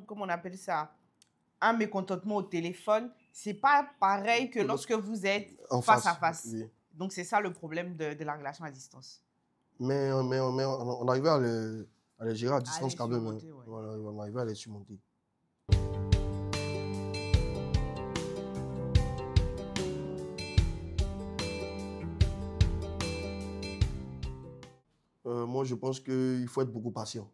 comment on appelle ça, un mécontentement au téléphone, c'est pas pareil que lorsque vous êtes face à face. Oui. Donc, c'est ça le problème de la relation à distance. Mais on arrivait À les gérer à distance les quand même. surmonter, ouais. Voilà, ils vont arriver à les surmonter. Moi, je pense qu'il faut être beaucoup patient.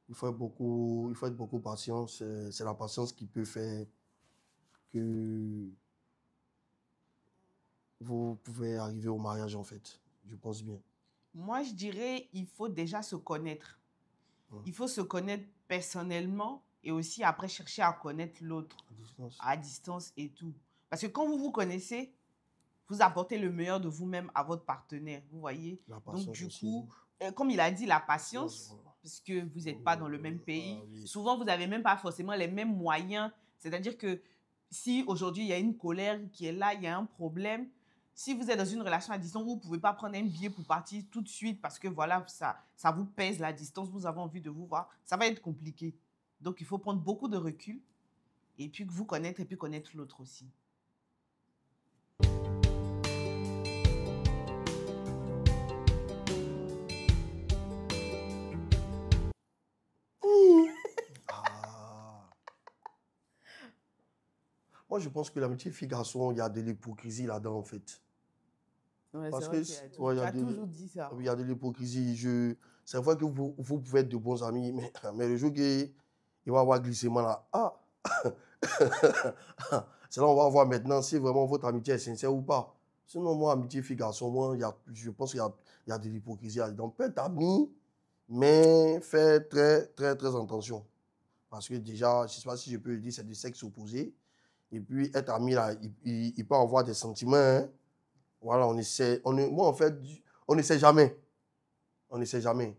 Il faut être beaucoup patient. C'est la patience qui peut faire que vous pouvez arriver au mariage, en fait. Je pense bien. Moi, je dirais, il faut déjà se connaître. Il faut se connaître personnellement et aussi après chercher à connaître l'autre à distance et tout. Parce que quand vous vous connaissez, vous apportez le meilleur de vous-même à votre partenaire, vous voyez. Donc, du coup, comme il a dit, la patience, parce que vous n'êtes pas dans le même pays. Oui. Souvent, vous n'avez même pas forcément les mêmes moyens. C'est-à-dire que si aujourd'hui, il y a une colère qui est là, il y a un problème, si vous êtes dans une relation à distance, vous ne pouvez pas prendre un billet pour partir tout de suite parce que voilà, ça vous pèse la distance, vous avez envie de vous voir. Ça va être compliqué. Donc, il faut prendre beaucoup de recul et puis vous connaître et puis connaître l'autre aussi. Moi, je pense que l'amitié fille-garçon, il y a de l'hypocrisie là-dedans, en fait. Ouais, parce vrai que tu as toujours dit ça. Il y a de l'hypocrisie. C'est vrai que vous pouvez être de bons amis, mais le jour qu'il va y avoir glissement là, c'est là on va voir maintenant si vraiment votre amitié est sincère ou pas. Sinon, moi, amitié fille-garçon, moi, je pense qu'il y a de l'hypocrisie là-dedans. Peut être ami, mais faites très, très, très attention. Parce que déjà, je ne sais pas si je peux le dire, c'est du sexe opposé. Et puis, être ami, là, il peut avoir des sentiments. Hein. Voilà, on essaie. Moi, en fait, on ne sait jamais. On ne sait jamais.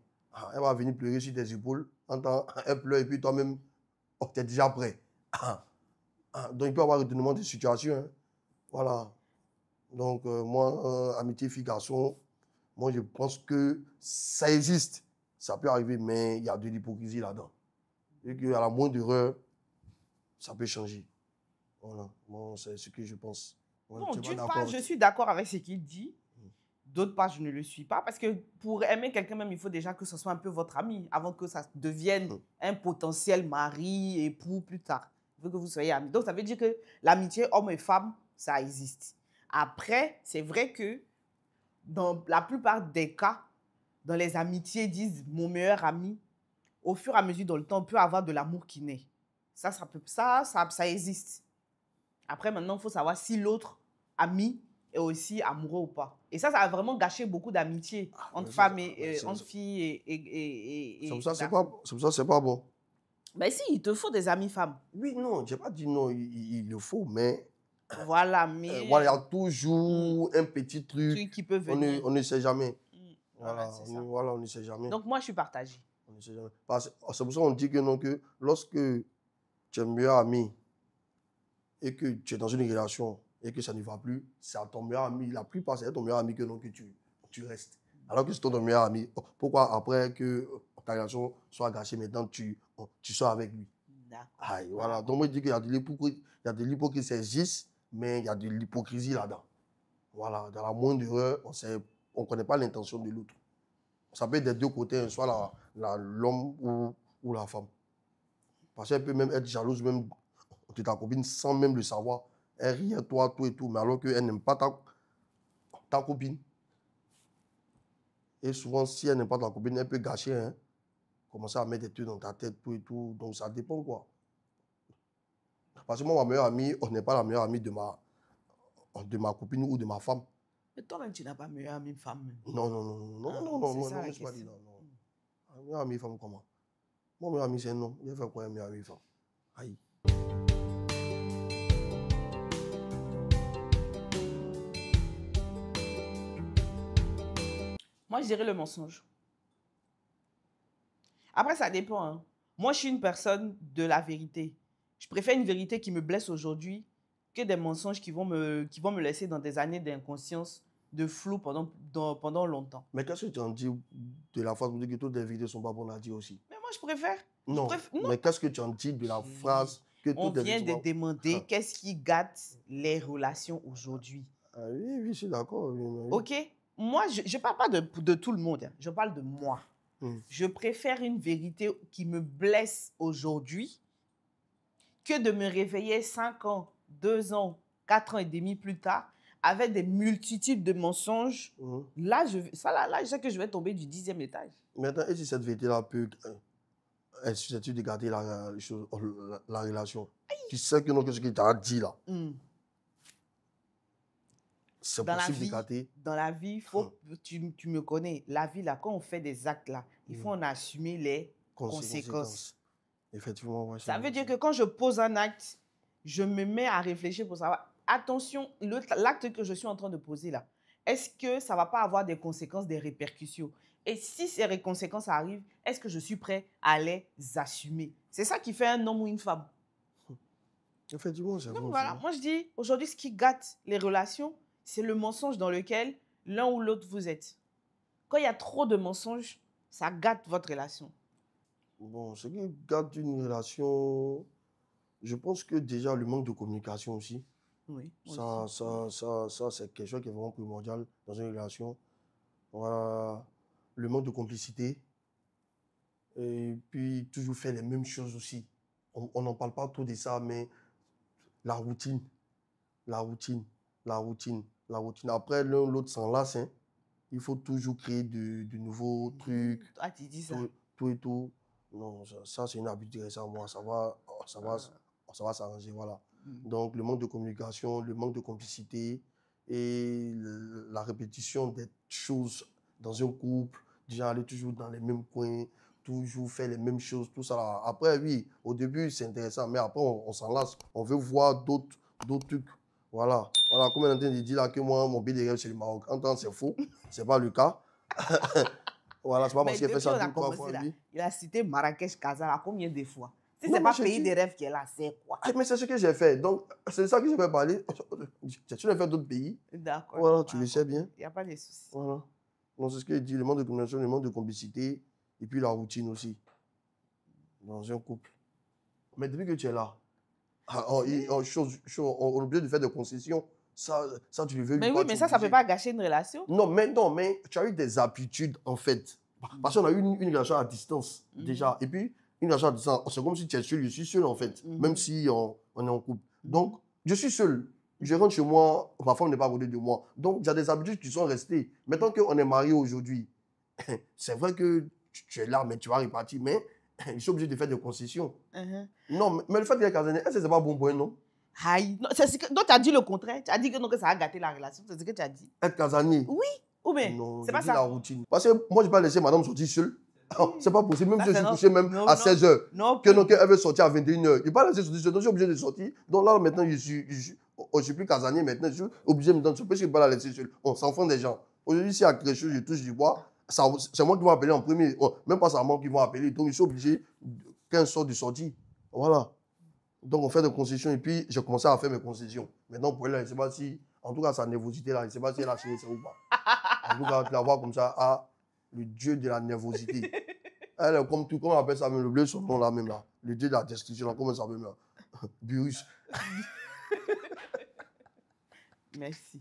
Elle va venir pleurer sur tes épaules. Elle pleure et puis toi-même, tu es déjà prêt. Donc, il peut y avoir un retournement de situation. Hein. Voilà. Donc, moi, amitié fille-garçon, moi, je pense que ça existe. Ça peut arriver, mais il y a de l'hypocrisie là-dedans. Et qu'à la moindre erreur, ça peut changer. Voilà. Bon, c'est ce que je pense. Bon, d'une part, je suis d'accord avec ce qu'il dit. D'autre part, je ne le suis pas. Parce que pour aimer quelqu'un même, il faut déjà que ce soit un peu votre ami avant que ça devienne un potentiel mari, époux plus tard. Il faut que vous soyez amis. Donc, ça veut dire que l'amitié homme et femme, ça existe. Après, c'est vrai que dans la plupart des cas, dans les amitiés, disent mon meilleur ami, au fur et à mesure dans le temps, on peut avoir de l'amour qui naît. Ça existe. Après, maintenant, il faut savoir si l'autre ami est aussi amoureux ou pas. Et ça a vraiment gâché beaucoup d'amitié entre femmes entre filles et c'est pour ça que c'est pas bon. Mais si, il te faut des amis femmes. Oui, non, je n'ai pas dit non, il le faut, mais... Voilà, mais... Voilà, il y a toujours un petit truc qui peut venir. On ne sait jamais. Voilà, on ne sait jamais. Donc, moi, je suis partagée. On ne sait jamais. C'est pour ça qu'on dit que non, que lorsque tu es meilleur ami et que tu es dans une relation et que ça ne va plus, c'est à ton meilleur ami. La plupart, c'est à ton meilleur ami que non, que tu restes. Alors que c'est ton meilleur ami. Pourquoi après que ta relation soit gâchée, maintenant tu sors avec lui? Voilà. Donc, moi, je dis qu'il y a de l'hypocrisie, ça existe, mais il y a de l'hypocrisie là-dedans. Voilà. Dans la moindre erreur, on ne connaît pas l'intention de l'autre. Ça peut être des deux côtés, soit l'homme ou la femme. Parce qu'elle peut même être jalouse même de ta copine sans même le savoir. Elle rit à toi, tout et tout, mais alors qu'elle n'aime pas ta copine. Et souvent, si elle n'aime pas ta copine, elle peut gâcher, hein, commencer à mettre des trucs dans ta tête, tout et tout. Donc, ça dépend, quoi. Parce que moi, ma meilleure amie, on n'est pas la meilleure amie de ma copine ou de ma femme. Mais toi-même, tu n'as pas meilleure amie femme. Non, je ne pas dit non. Meilleure amie femme, comment? Mon meilleur ami, c'est non. Il a fait quoi, meilleure amie femme? Aïe. Moi, je dirais le mensonge. Après, ça dépend. Hein. Moi, je suis une personne de la vérité. Je préfère une vérité qui me blesse aujourd'hui que des mensonges qui vont me laisser dans des années d'inconscience, de flou pendant longtemps. Mais qu'est-ce que tu en dis de la phrase pour dire que toutes les vérités ne sont pas bonnes à dire aussi? Mais moi, je préfère. Non. Mais qu'est-ce que tu en dis de la phrase que toutes les vérités... On vient de demander qu'est-ce qui gâte les relations aujourd'hui. Oui, je suis d'accord. Ok. Moi, je ne parle pas de tout le monde. Je parle de moi. Je préfère une vérité qui me blesse aujourd'hui que de me réveiller 5 ans, 2 ans, 4 ans et demi plus tard avec des multitudes de mensonges. Là, je sais que je vais tomber du 10e étage. Maintenant, et si cette vérité-là peut être susceptible de garder la relation? Tu sais que non, que ce qu'il t'a dit là, c'est possible de garder. Dans la vie, tu me connais. La vie, là, quand on fait des actes là, il faut en assumer les conséquences. Effectivement, ouais, ça veut dire que quand je pose un acte, je me mets à réfléchir pour savoir, attention, l'acte que je suis en train de poser là, est-ce que ça ne va pas avoir des conséquences, des répercussions? Et si ces conséquences arrivent, est-ce que je suis prêt à les assumer? C'est ça qui fait un homme ou une femme. Effectivement, c'est bon. Voilà, moi je dis, aujourd'hui, ce qui gâte les relations, c'est le mensonge dans lequel l'un ou l'autre vous êtes. Quand il y a trop de mensonges, ça gâte votre relation. Bon, ce qui gâte une relation, je pense que déjà le manque de communication aussi. Oui. Ça, c'est quelque chose qui est vraiment primordial dans une relation. Voilà. Le manque de complicité. Et puis, toujours faire les mêmes choses aussi. On n'en parle pas trop de ça, mais la routine. Après, l'un ou l'autre s'en lasse. Hein. Il faut toujours créer de nouveaux trucs. Ah, tu dis ça. Tout et tout. Non, ça c'est une habitude récente. Moi, ça va s'arranger. Voilà. Donc, le manque de communication, le manque de complicité et la répétition des choses dans un couple, déjà aller toujours dans les mêmes coins, toujours faire les mêmes choses, tout ça. Là. Après, oui, au début, c'est intéressant, mais après, on s'en lasse. On veut voir d'autres trucs. Voilà. Voilà, comme on est en train de dire là que moi, mon billet de rêve, c'est le Maroc. En temps, c'est faux. Ce n'est pas le cas. Voilà, c'est pas parce qu'il fait ça 2 ou 3 fois. Il a cité Marrakech, Casa, combien de fois? Si ce n'est pas pays des rêves qui est là, c'est quoi? Mais c'est ce que j'ai fait. Donc, c'est ça que je vais parler. Tu l'as fait d'autres pays. D'accord. Voilà, tu le sais bien. Il n'y a pas de souci. Voilà. Donc, c'est ce que je dis, le manque de communication, le manque de complicité, et puis la routine aussi, dans un couple. Mais depuis que tu es là, on est obligé de faire des concessions. Ça, tu le veux mais pas. Oui, mais ça ne peut pas gâcher une relation. Non, mais tu as eu des habitudes, en fait. Parce qu'on a eu une relation à distance, déjà. Et puis, une relation à distance, c'est comme si tu es seul, je suis seul, en fait, même si on est en couple. Donc, je suis seul. Je rentre chez moi, ma femme n'est pas à côté de moi. Donc, il y a des habitudes qui sont restées. Maintenant qu'on est mariés aujourd'hui, c'est vrai que tu es là, mais tu vas repartir. Mais je suis obligé de faire des concessions. Non, mais le fait d'être casanier, est-ce que c'est pas bon pour eux, non? Aïe, non, donc tu as dit le contraire. Tu as dit que, non, que ça a gâté la relation. C'est ce que tu as dit. Être casanier? Oui, ou bien non, c'est pas ça. La routine. Parce que moi, je ne vais pas laisser madame sortir seule. C'est pas possible. Même si je suis couché même à 16h. Non, qu'elle veut sortir à 21h. Je ne vais pas laisser sortir seule. Donc, je suis obligé de sortir. Donc là, maintenant, je suis plus casanier. Maintenant, je suis obligé de me donner. Parce que je ne peux pas la laisser seule. On s'enfonce des gens. Aujourd'hui, s'il y a quelque chose, je touche du bois. C'est moi qui vais appeler en premier. Même pas c'est moi qui vais appeler. Donc, je suis obligé qu'un sort de sortie. Voilà. Donc, on fait des concessions et puis j'ai commencé à faire mes concessions. Maintenant, pour elle, je ne sais pas si, en tout cas, sa nervosité là, je ne sais pas si elle a fini ça ou pas. En tout cas, tu la vois comme ça, le dieu de la nervosité. Elle est comme tout, comment on appelle ça, même le bleu, son nom là même là. Le dieu de la destruction, là, comment ça s'appelle là? Burus. Merci.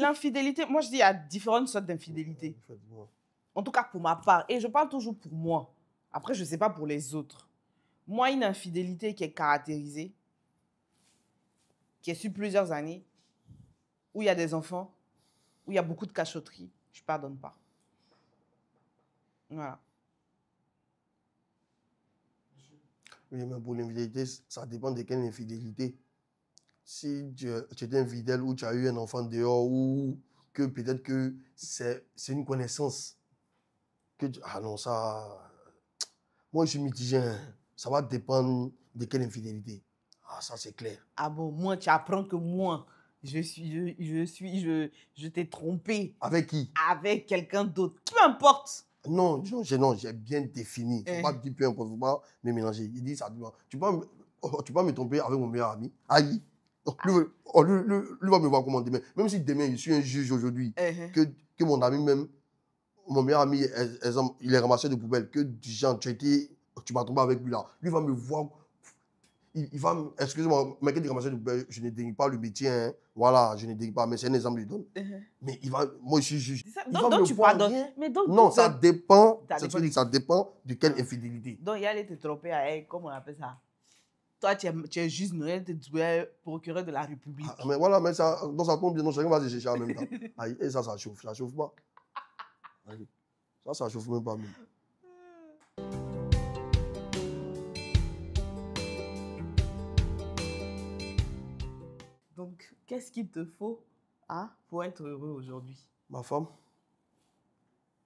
L'infidélité, moi je dis il y a différentes sortes d'infidélité. En tout cas pour ma part. Et je parle toujours pour moi. Après, je ne sais pas pour les autres. Moi, une infidélité qui est caractérisée, qui est sur plusieurs années, où il y a des enfants, où il y a beaucoup de cachotterie, je ne pardonne pas. Voilà. Oui, mais pour l'infidélité, ça dépend de quelle infidélité. Si tu étais infidèle ou tu as eu un enfant dehors ou que peut-être que c'est une connaissance. Ah non, ça... Moi, je suis mitigé. Ça va dépendre de quelle infidélité. Ah, ça, c'est clair. Ah bon, moi, tu apprends que moi, je t'ai trompé. Avec qui? Avec quelqu'un d'autre. Peu importe. Non, j'ai bien défini. Il ne faut pas dire peu importe, il ne faut pas me mélanger. Il dit ça. Tu peux me tromper avec mon meilleur ami. Aïe. Lui va me voir comment demain. Même si demain, je suis un juge aujourd'hui, que mon ami même, mon meilleur ami, il est ramassé de poubelle, que du genre, tu m'as trompé avec lui là. Lui va me voir. il va... Excusez-moi, mais que ramassage de poubelle, je ne dénigre pas le métier. Hein. Voilà, je ne dénigre pas, mais c'est un exemple que je donne. Mais il va... Moi, je suis juge. Donc, tu pardonnes. Mais donc, non, ça dépend. Ça dépend de quelle infidélité. Donc, il y a aller te tromper avec, comment on appelle ça? Toi, tu es juste Noël, tu es procureur de la République. Ah, mais voilà, mais ça, donc ça tombe bien, non, chacun va se chercher en même temps. Aïe, et ça chauffe pas. Aïe. Ça chauffe même pas même. Donc, qu'est-ce qu'il te faut pour être heureux aujourd'hui? Ma femme.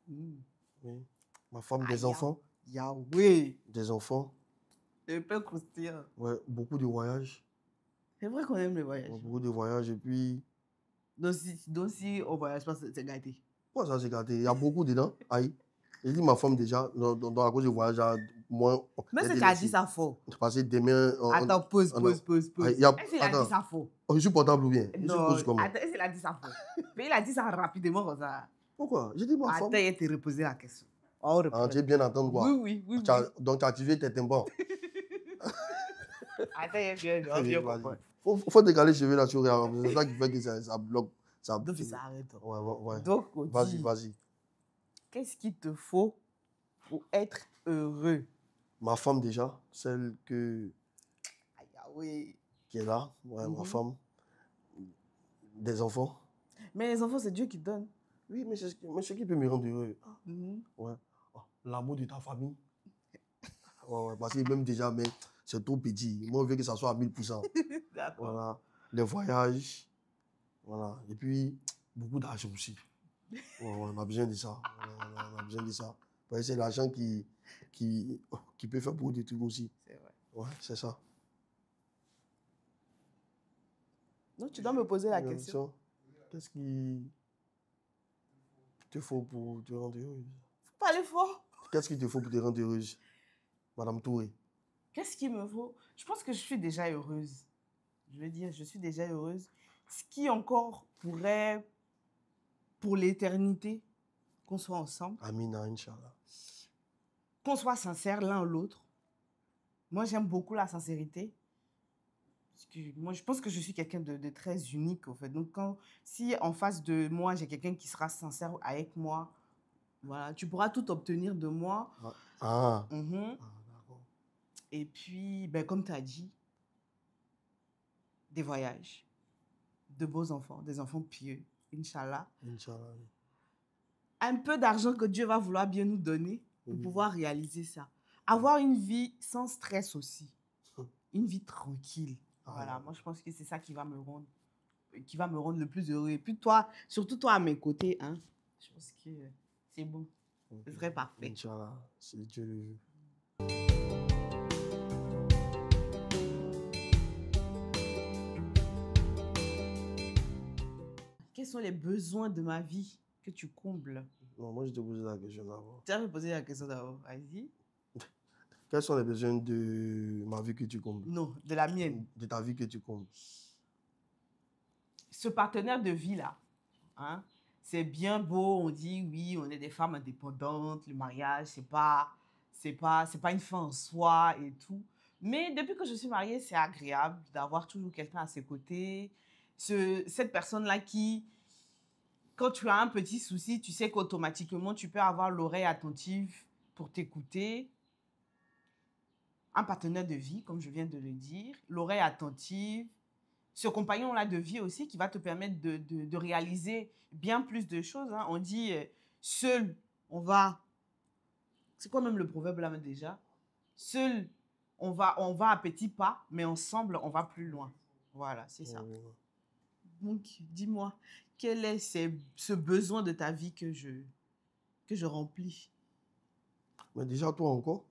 Oui. Ma femme, des enfants. Yahweh. Des enfants. Un peu croustillant. Ouais, beaucoup de voyages. C'est vrai qu'on aime les voyages. Beaucoup de voyages et puis... Donc si on voyage pas, c'est gâté. Pourquoi ça, c'est gâté? Il y a beaucoup dedans. Aïe. J'ai dit ma femme déjà, dans la cause du voyage, moins... Mais c'est qu'elle a dit ça faux. Parce que demain... Attends, pause. Est-ce qu'il a dit ça faux? Je suis portable ou bien? Non, attends, est-ce qu'il a dit ça faux? Mais il a dit ça rapidement comme ça. Pourquoi? J'ai dit ma femme. Attends, il te reposer la question. Tu es bien entendu quoi? Oui. Donc tu as activé tes tympans. Attends, il est bien. Faut décaler les cheveux là sur c'est ça qui fait que ça bloque. Donc ça arrête. Ouais. Donc, vas-y. Qu'est-ce qu'il te faut pour être heureux? Ma femme déjà, celle que... Oui. Qui est là, ma femme. Des enfants. Mais les enfants, c'est Dieu qui donne. Oui, mais c'est ce qui peut me rendre heureux. Ouais. L'amour de ta famille. Ouais, parce que même déjà, mais c'est trop petit. Moi, je veux que ça soit à 1000%. D'accord. Voilà. Les voyages. Voilà. Et puis, beaucoup d'argent aussi. On a besoin de ça. On a besoin de ça. Parce que c'est l'argent qui peut faire beaucoup de trucs aussi. C'est vrai. Ouais, c'est ça. Donc, tu dois me poser la question. Qu'est-ce qui te faut pour te rendre heureuse? Faut pas aller fort. Qu'est-ce qu'il te faut pour te rendre heureuse, Madame Touré? Qu'est-ce qu'il me faut? Je pense que je suis déjà heureuse. Je veux dire, je suis déjà heureuse. Ce qui encore pourrait, pour l'éternité, qu'on soit ensemble. Amina, Inch'Allah. Qu'on soit sincères l'un ou l'autre. Moi, j'aime beaucoup la sincérité. Parce que moi, je pense que je suis quelqu'un de très unique, en fait. Donc, si en face de moi, j'ai quelqu'un qui sera sincère avec moi, voilà, tu pourras tout obtenir de moi. D'accord. Et puis, ben, comme tu as dit, des voyages, de beaux enfants, des enfants pieux, Inch'Allah. Inch'Allah. Un peu d'argent que Dieu va vouloir bien nous donner pour pouvoir réaliser ça. Avoir une vie sans stress aussi. Une vie tranquille. Voilà, moi je pense que c'est ça qui va me rendre le plus heureux. Et puis toi, surtout toi à mes côtés, hein, je pense que c'est bon. Ce serait parfait. Inch'Allah, si Dieu le veut. Quels sont les besoins de ma vie que tu combles? Non, moi je te posais la question d'abord. Tu as posé la question d'abord, vas-y. Quels sont les besoins de ma vie que tu combles? Non, de la mienne. De ta vie que tu combles. Ce partenaire de vie-là, hein, c'est bien beau, on dit oui, on est des femmes indépendantes, le mariage, c'est pas une fin en soi et tout. Mais depuis que je suis mariée, c'est agréable d'avoir toujours quelqu'un à ses côtés. Cette personne-là qui, quand tu as un petit souci, tu sais qu'automatiquement, tu peux avoir l'oreille attentive pour t'écouter. Un partenaire de vie, comme je viens de le dire, l'oreille attentive, ce compagnon-là de vie aussi qui va te permettre de réaliser bien plus de choses. Hein. On dit, seul, on va... C'est quoi même le proverbe là déjà? Seul, on va à petits pas, mais ensemble, on va plus loin. Voilà, c'est ça. Donc, dis-moi, quel est ce besoin de ta vie que je remplis? Mais déjà, toi encore?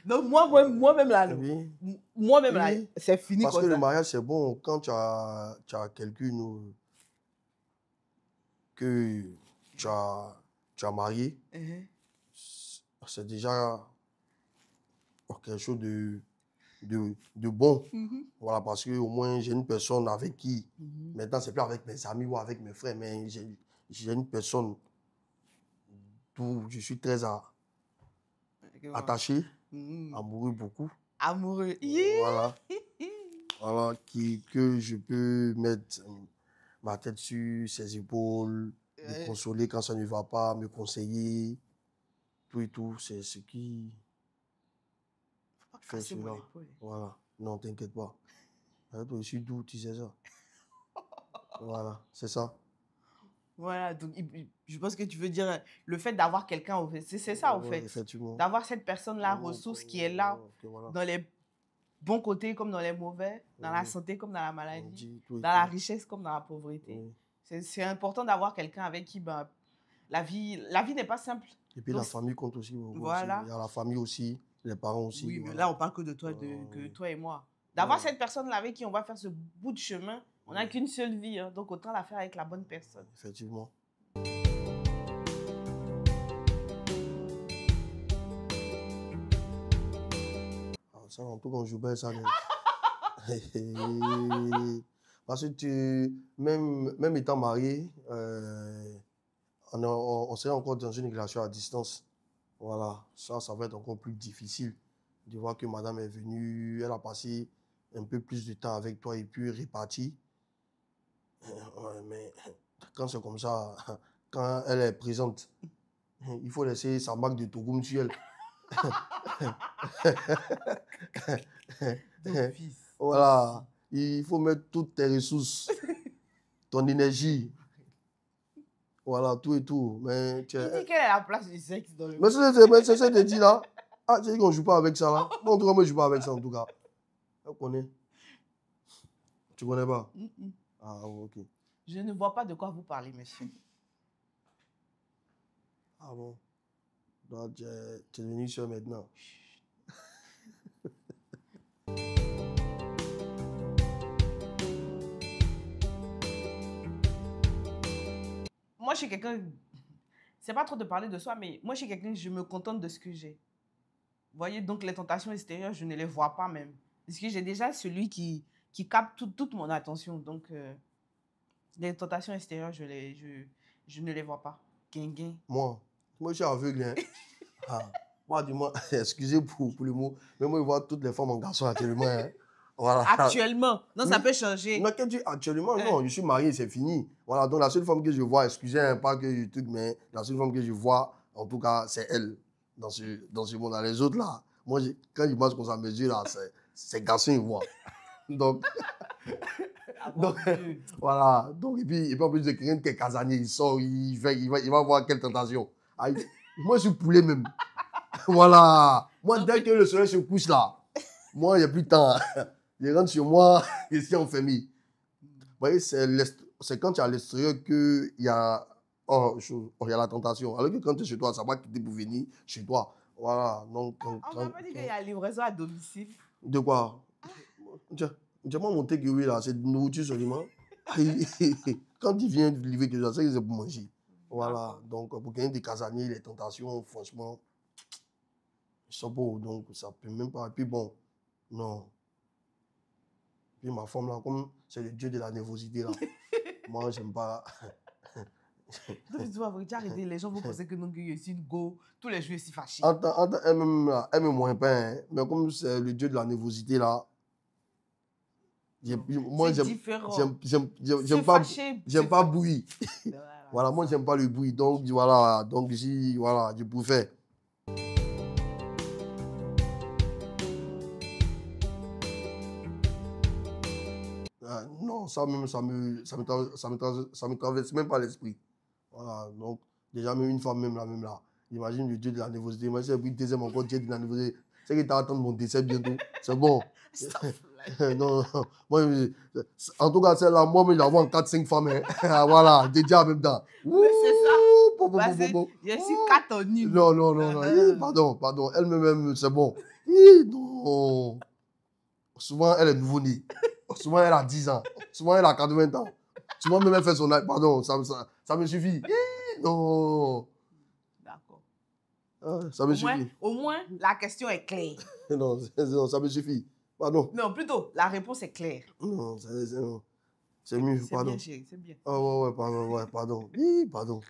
Donc, moi-même là, oui. Moi-même là, c'est fini. Parce que le mariage, c'est bon quand tu as quelqu'un que tu as marié. C'est déjà quelque chose de bon. Voilà, parce qu'au moins, j'ai une personne avec qui, maintenant, c'est plus avec mes amis ou avec mes frères, mais j'ai une personne d'où je suis très attaché, amoureux beaucoup. Amoureux. Voilà. Voilà, que je peux mettre ma tête sur ses épaules, me consoler quand ça ne va pas, me conseiller, tout et tout. C'est ce qui Faut pas fait casser mon cela. épaule. Voilà. Non, t'inquiète pas. Toi, je suis doux, tu sais ça. Voilà, c'est ça. Voilà, donc je pense que tu veux dire le fait d'avoir quelqu'un, au fait, c'est ça, au Ouais, fait. effectivement. D'avoir cette personne-là, Ouais, ressource qui est là, que voilà. dans les bons côtés comme dans les mauvais, dans la Oui. santé comme dans la On maladie, dit tout et dans la tout. richesse comme dans la pauvreté. Oui. C'est important d'avoir quelqu'un avec qui ben, la vie n'est pas simple. Et puis Donc, la famille compte aussi beaucoup. voilà. Aussi. Il y a la famille aussi, les parents aussi. Oui, mais voilà. là, on parle que de toi, que Oui. toi et moi. D'avoir Ouais. cette personne-là avec qui on va faire ce bout de chemin, on n'a qu'une seule vie, hein, donc autant la faire avec la bonne personne. Effectivement. Ça, en tout cas, on joue bien ça. Parce que même étant marié, on serait encore dans une relation à distance. Voilà, ça va être encore plus difficile de voir que madame est venue, elle a passé un peu plus de temps avec toi et puis répartie. Ouais, mais quand c'est comme ça, quand elle est présente, il faut laisser sa marque de Togoum sur elle. Voilà, il faut mettre toutes tes ressources, ton énergie, voilà, tout et tout. Mais Il dit quelle est la place du sexe dans le... Mais c'est ça que je dis là. Ah, tu dis qu'on ne joue pas avec ça là. Moi, en tout cas, moi, je ne joue pas avec ça en tout cas. Tu connais? Tu connais pas? Ah, ok. Je ne vois pas de quoi vous parlez, monsieur. Ah bon? Donc, tu es devenu sûr maintenant. Moi, je suis quelqu'un... C'est pas trop de parler de soi, mais moi, je suis quelqu'un, je me contente de ce que j'ai. Vous voyez, donc les tentations extérieures, je ne les vois pas même. Parce que j'ai déjà celui qui capte toute mon attention. Donc, les tentations extérieures, je ne les vois pas. Guin. Moi, je suis aveugle. Hein. Ah, moi, dis-moi, excusez pour le mot, mais moi, je vois toutes les femmes en garçon actuellement. Hein. Voilà. Actuellement. Non, ça peut changer. Non, quand tu actuellement, non, je suis marié, c'est fini. Voilà, donc la seule femme que je vois, excusez, hein, pas que je truc, mais la seule femme que je vois, en tout cas, c'est elle, dans ce monde. Les autres, là, moi, quand ils marchent comme ça, mes yeux, là, c'est garçon, ils voient. Donc, voilà. Donc, et puis en plus de quelqu'un qui est casanier, il sort, il va voir quelle tentation. Ah, moi, je suis poulet même. Voilà. Moi, dès que le soleil se couche, là, moi, il n'y a plus de temps. Je rentre chez moi, je suis en famille. Vous voyez, c'est quand tu es à l'extérieur qu'il y a il y a la tentation. Alors que quand tu es chez toi, ça va quitter pour venir chez toi. Voilà. Donc, on m'a pas dit qu'il y a livraison à domicile. De quoi? Tu m'as montré que oui, là, c'est de nourriture seulement. Quand il vient livrer quelque chose, c'est pour manger. Voilà. Donc, pour gagner des casaniers, les tentations, franchement, ils sont beaux. Donc, ça peut même pas. Et puis bon, non. Puis ma femme, là, comme c'est le dieu de la nervosité, là. Moi, j'aime pas. Donc, tu vas arrêter, les gens vont penser que non, que je suis une go. Tous les jours, je suis fâché. Entre elle-même, là, elle me moins pas. Hein. Mais comme c'est le dieu de la nervosité, là. Moi, j'aime pas bruit. Voilà, moi, j'aime pas le bruit. Donc, voilà, je préfère. Non, ça me traverse même pas l'esprit. Voilà, donc, déjà, même une femme, même là. Imagine le dieu de la nervosité. Imagine le deuxième encore, dieu de la nervosité. C'est que tu attends mon décès bientôt. C'est bon. Non, moi, en tout cas, celle-là, moi, je l'envoie en 4-5 femmes. Hein. Voilà, déjà en même temps. Mais c'est ça. Je suis 4 en une. Non. Pardon. Elle-même, c'est bon. Non. Souvent, elle est nouveau-née. Souvent, elle a 10 ans. Souvent, elle a 80 ans. Souvent, même elle fait son âge. Pardon, ça me suffit. Non. D'accord. Ça me suffit. Au moins, la question est claire. Non, ça me suffit. Pardon. Non, plutôt, la réponse est claire. Non, c'est mieux, pardon. C'est bien, chérie, c'est bien. Oh, pardon. Oui, pardon.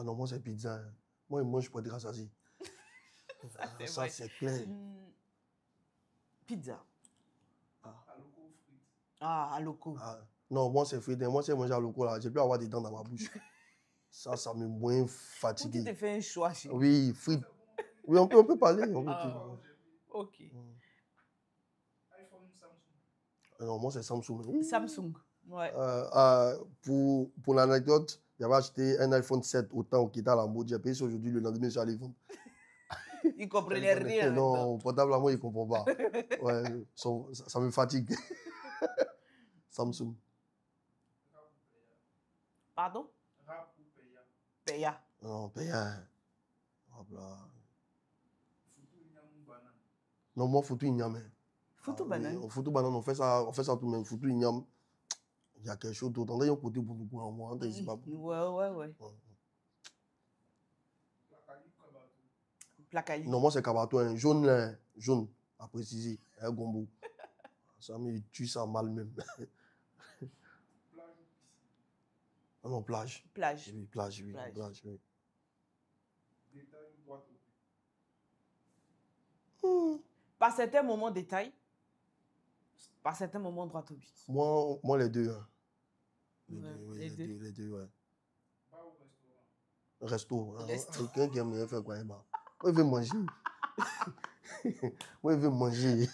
Ah non, moi, c'est pizza. Hein. Moi, je mange pour être rassasié. Ça, c'est clair. Pizza. Ah. Ah, à loco. Ah. Non, moi, c'est frites. Moi, c'est manger à loco, là. J'ai pu avoir des dents dans ma bouche. Ça me moins Ou fatigué. tu te fais un choix chez Oui, frites. Oui, on peut parler. Ok. Non, moi, c'est Samsung. Samsung. Ouais. Pour l'anecdote, j'avais acheté un iPhone 7 au temps qui était à la mode. J'ai payé ça aujourd'hui, le lendemain, je suis allé vendre. Il ne comprenait rien. Non, portable à moi, il ne comprend pas. Ouais, ça me fatigue. Samsung. Pardon? Paya. Non, payant. Hop là. Non, moi, Foutou Ignam. Foutou banane. Oui, Foutou banane, on fait ça tout de même. Foutou Ignam, il y a quelque chose d'autre. Il y a un côté pour nous, pour moi. Ouais. Placali. Non, moi, c'est Kabato, un jaune, là, jaune, à préciser, un gombo. Ça me tue ça mal même. Ah non, plage. Plage. Oui, plage, oui. Plage. Plage, oui. Par certains moments, détail. Par certains moments, droit au but. Moi, les deux. Hein. Les deux. Ouais. Resto. Hein. Resto. Quelqu'un qui aime bien faire quoi? Moi, il veut manger. Moi, il veut manger.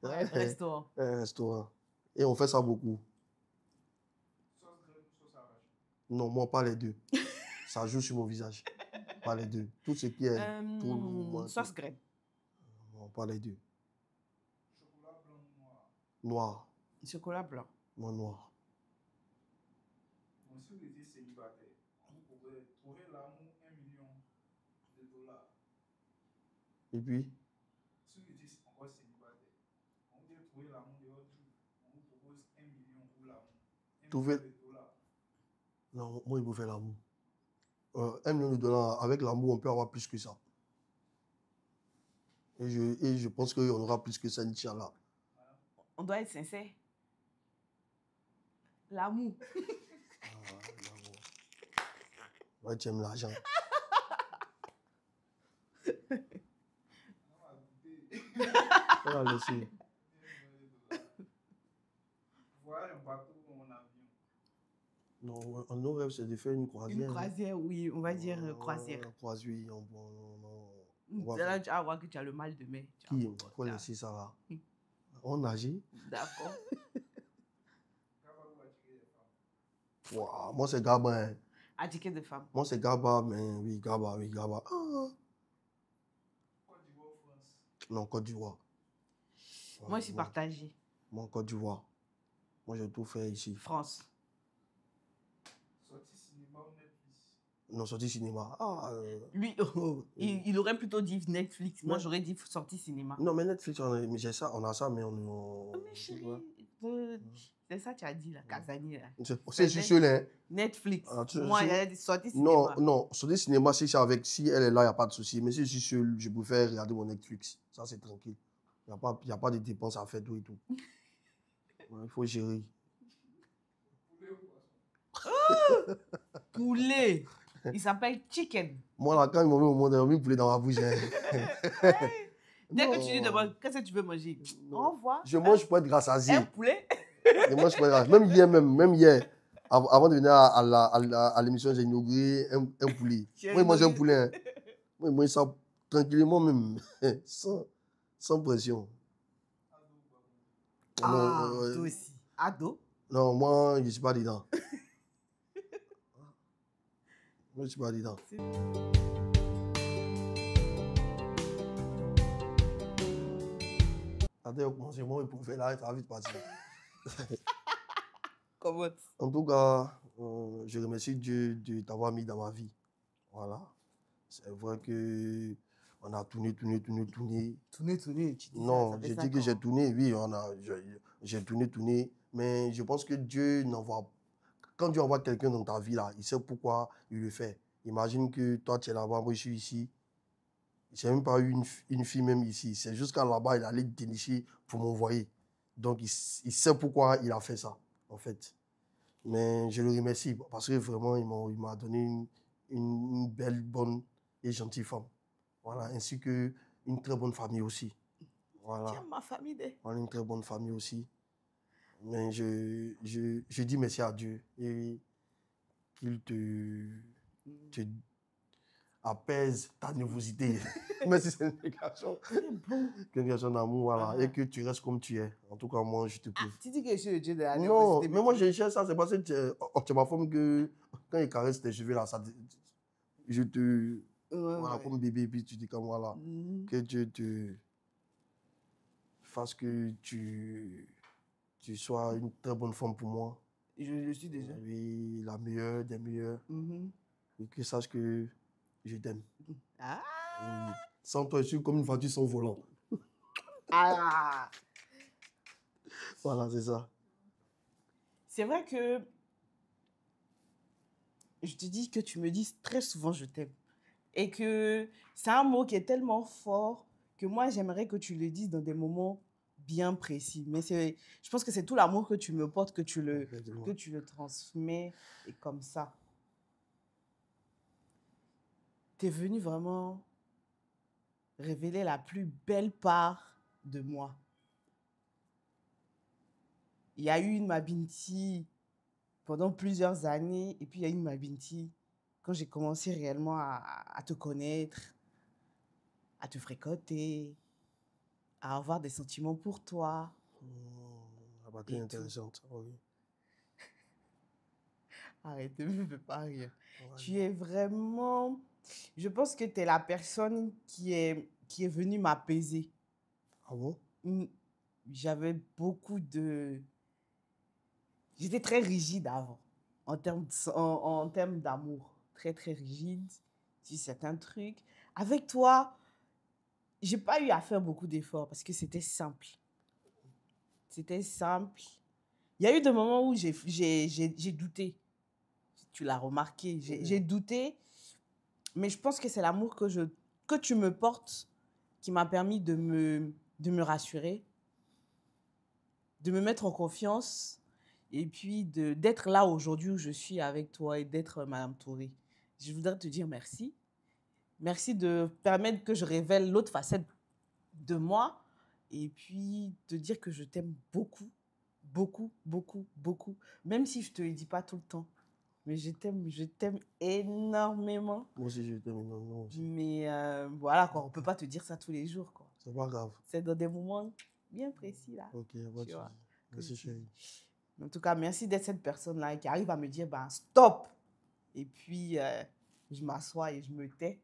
Ouais, restaurant. Un restaurant. Et on fait ça beaucoup. Non, moi, pas les deux. Ça joue sur mon visage. Pas les deux. Tout ce qui est pour moi. Sauce graine. Non, pas les deux. Noir. Chocolat blanc. Moi, noir. Si vous étiez célibataire, vous pouvez trouver l'amour $1 million. Et puis? Si vous étiez encore célibataire, on vous trouver l'amour de votre vie. On vous propose $1 million pour l'amour. Trouver... Non, moi, il faut faire l'amour. $1 million, avec l'amour, on peut avoir plus que ça. Et je pense qu'on aura plus que ça, Inch'Allah. On doit être sincère. L'amour. L'amour. Ouais, tu aimes l'argent. On va laisser. Voyage en bateau ou en avion? Non, nos rêves, c'est de faire une croisière. Une croisière, oui, on va dire croisière. Croisière, Là, tu vas voir que tu as le mal de mer. Qui? Il faut laisser ça là. On nageait. D'accord. Wow, moi, c'est Gaba. Hein. Attiqué de femme. Moi, c'est Gaba, mais oui, Gaba. Ah. Côte d'Ivoire ou France? Non, Côte d'Ivoire. Moi, je suis partagée. Moi, Côte d'Ivoire. Moi, j'ai tout fait ici. France. Sortie cinéma ou Netflix? Non, sortie cinéma. Lui, il aurait plutôt dit Netflix. Moi, j'aurais dit sortie cinéma. Non, mais Netflix, on a ça, mais on... Mais chérie, c'est ça que tu as dit, la Casani. C'est sûr, hein. Netflix. Alors, moi, il y a des sorties cinéma. Non, sortie cinéma, si elle est là, il n'y a pas de souci. Mais si je suis seul, je préfère regarder mon Netflix. Ça, c'est tranquille. Il n'y a pas de dépenses à faire, tout et tout. Il faut gérer. Poulet. Il s'appelle chicken. Moi, là, quand ils m'ont mis au monde, ils m'ont mis poulet dans ma bouche. Hein. Dès que tu lui demandes, qu'est-ce que tu veux manger? On voit. Je mange pour être rassasié. Un poulet. Je mange pour être rassasié. Même hier, avant de venir à l'émission, j'ai inauguré un poulet. Moi, je mange un poulet. Hein. Moi, je mange ça tranquillement même. Sans pression. Ah, toi aussi. Ado? Non, moi, je ne suis pas dedans. Moi, je ne suis pas dedans. Attends, on commence, moi, pour faire là, ça va vite passer. Comment? En tout cas, je remercie Dieu de t'avoir mis dans ma vie. Voilà. C'est vrai que on a tourné. Tourné, tu dis non, ça j'ai dit que j'ai tourné, oui, j'ai tourné. Mais je pense que Dieu n'envoie... Quand Dieu envoie quelqu'un dans ta vie, là, il sait pourquoi il le fait. Imagine que toi, tu es là-bas, moi, je suis ici. Je n'ai même pas eu une fille même ici. C'est jusqu'à là-bas, il allait dénicher pour m'envoyer. Donc, il sait pourquoi il a fait ça, en fait. Mais je le remercie parce que vraiment, il m'a donné une belle, bonne et gentille femme. Voilà, ainsi qu'une très bonne famille aussi. Voilà. Tiens, ma famille des... On a une très bonne famille aussi. Mais je dis merci à Dieu et qu'il te apaise ta nervosité. Mais si c'est une négation, C'est bon. une négation d'amour, voilà. Ah. Et que tu restes comme tu es. En tout cas, moi, je te Ah, prouve. tu dis que je suis le dieu de la Non, nervosité, mais moi, je cherche ça. C'est parce que tu es ma femme que quand il caresse tes cheveux, là, ça, je te... voilà, ouais. comme bébé, puis tu dis comme voilà. Que Dieu te fasse que tu sois une très bonne femme pour moi. Je le suis déjà. Oui, la meilleure des meilleures. Et que sache que je t'aime. Ah. Oui. Sans toi, je suis comme une voiture sans volant. Ah. Voilà, c'est ça. C'est vrai que je te dis que tu me dis très souvent je t'aime. Et que c'est un mot qui est tellement fort que moi, j'aimerais que tu le dises dans des moments bien précis. Mais je pense que c'est tout l'amour que tu me portes, que tu le transmets et comme ça. Tu es venu vraiment révéler la plus belle part de moi. Il y a eu une Mabinti pendant plusieurs années et puis il y a eu une Mabinti quand j'ai commencé réellement à te connaître, à te fréquenter, à avoir des sentiments pour toi. La partie intéressante, oui. Arrête, ne me fais pas rire. Ouais. Tu es vraiment... Je pense que tu es la personne qui est venue m'apaiser. Ah bon? J'avais beaucoup de... J'étais très rigide avant, en termes d'amour. Très, très rigide sur certains trucs. Avec toi, j'ai pas eu à faire beaucoup d'efforts parce que c'était simple. C'était simple. Il y a eu des moments où j'ai douté. Tu l'as remarqué, j'ai douté. Mais je pense que c'est l'amour que tu me portes qui m'a permis de me rassurer, de me mettre en confiance et puis d'être là aujourd'hui où je suis avec toi et d'être Madame Touré. Je voudrais te dire merci. Merci de permettre que je révèle l'autre facette de moi et puis te dire que je t'aime beaucoup, beaucoup, beaucoup, beaucoup. Même si je ne te le dis pas tout le temps. Mais je t'aime énormément. Moi aussi, je t'aime énormément aussi. Mais voilà, quoi, on ne peut pas te dire ça tous les jours. Quoi. C'est pas grave. C'est dans des moments bien précis, là. Ok, merci chérie. En tout cas, merci d'être cette personne-là qui arrive à me dire, ben, stop. Et puis, je m'assois et je me tais.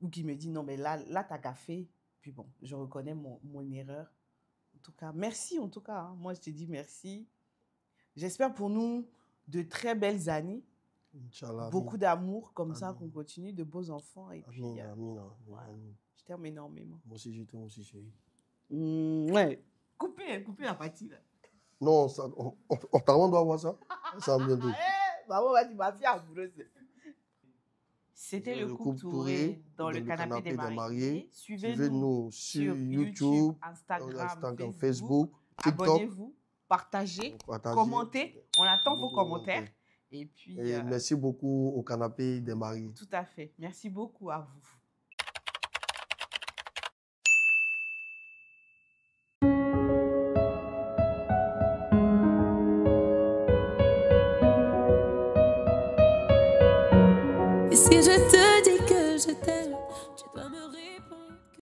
Ou qui me dit, non, mais là tu as gaffé. Puis bon, je reconnais mon erreur. En tout cas, merci en tout cas. Hein. Moi, je te dis merci. J'espère pour nous de très belles années. Inch'Allah. Beaucoup d'amour, comme ça, qu'on continue, de beaux enfants. Et puis, amin. Je t'aime énormément. Moi aussi, je t'aime aussi, chérie. Ouais. Coupez la partie, là. Non, ta maman doit voir ça. Ça va bientôt. Maman va dire, ma fille amoureuse. C'était le couple Touré dans le canapé des mariés. Suivez-nous sur YouTube, Instagram, Facebook. TikTok. Abonnez-vous, partagez, commentez. On attend vos commentaires. Et puis, merci beaucoup au canapé des mariés. Tout à fait. Merci beaucoup à vous. Et si je te dis que je t'aime?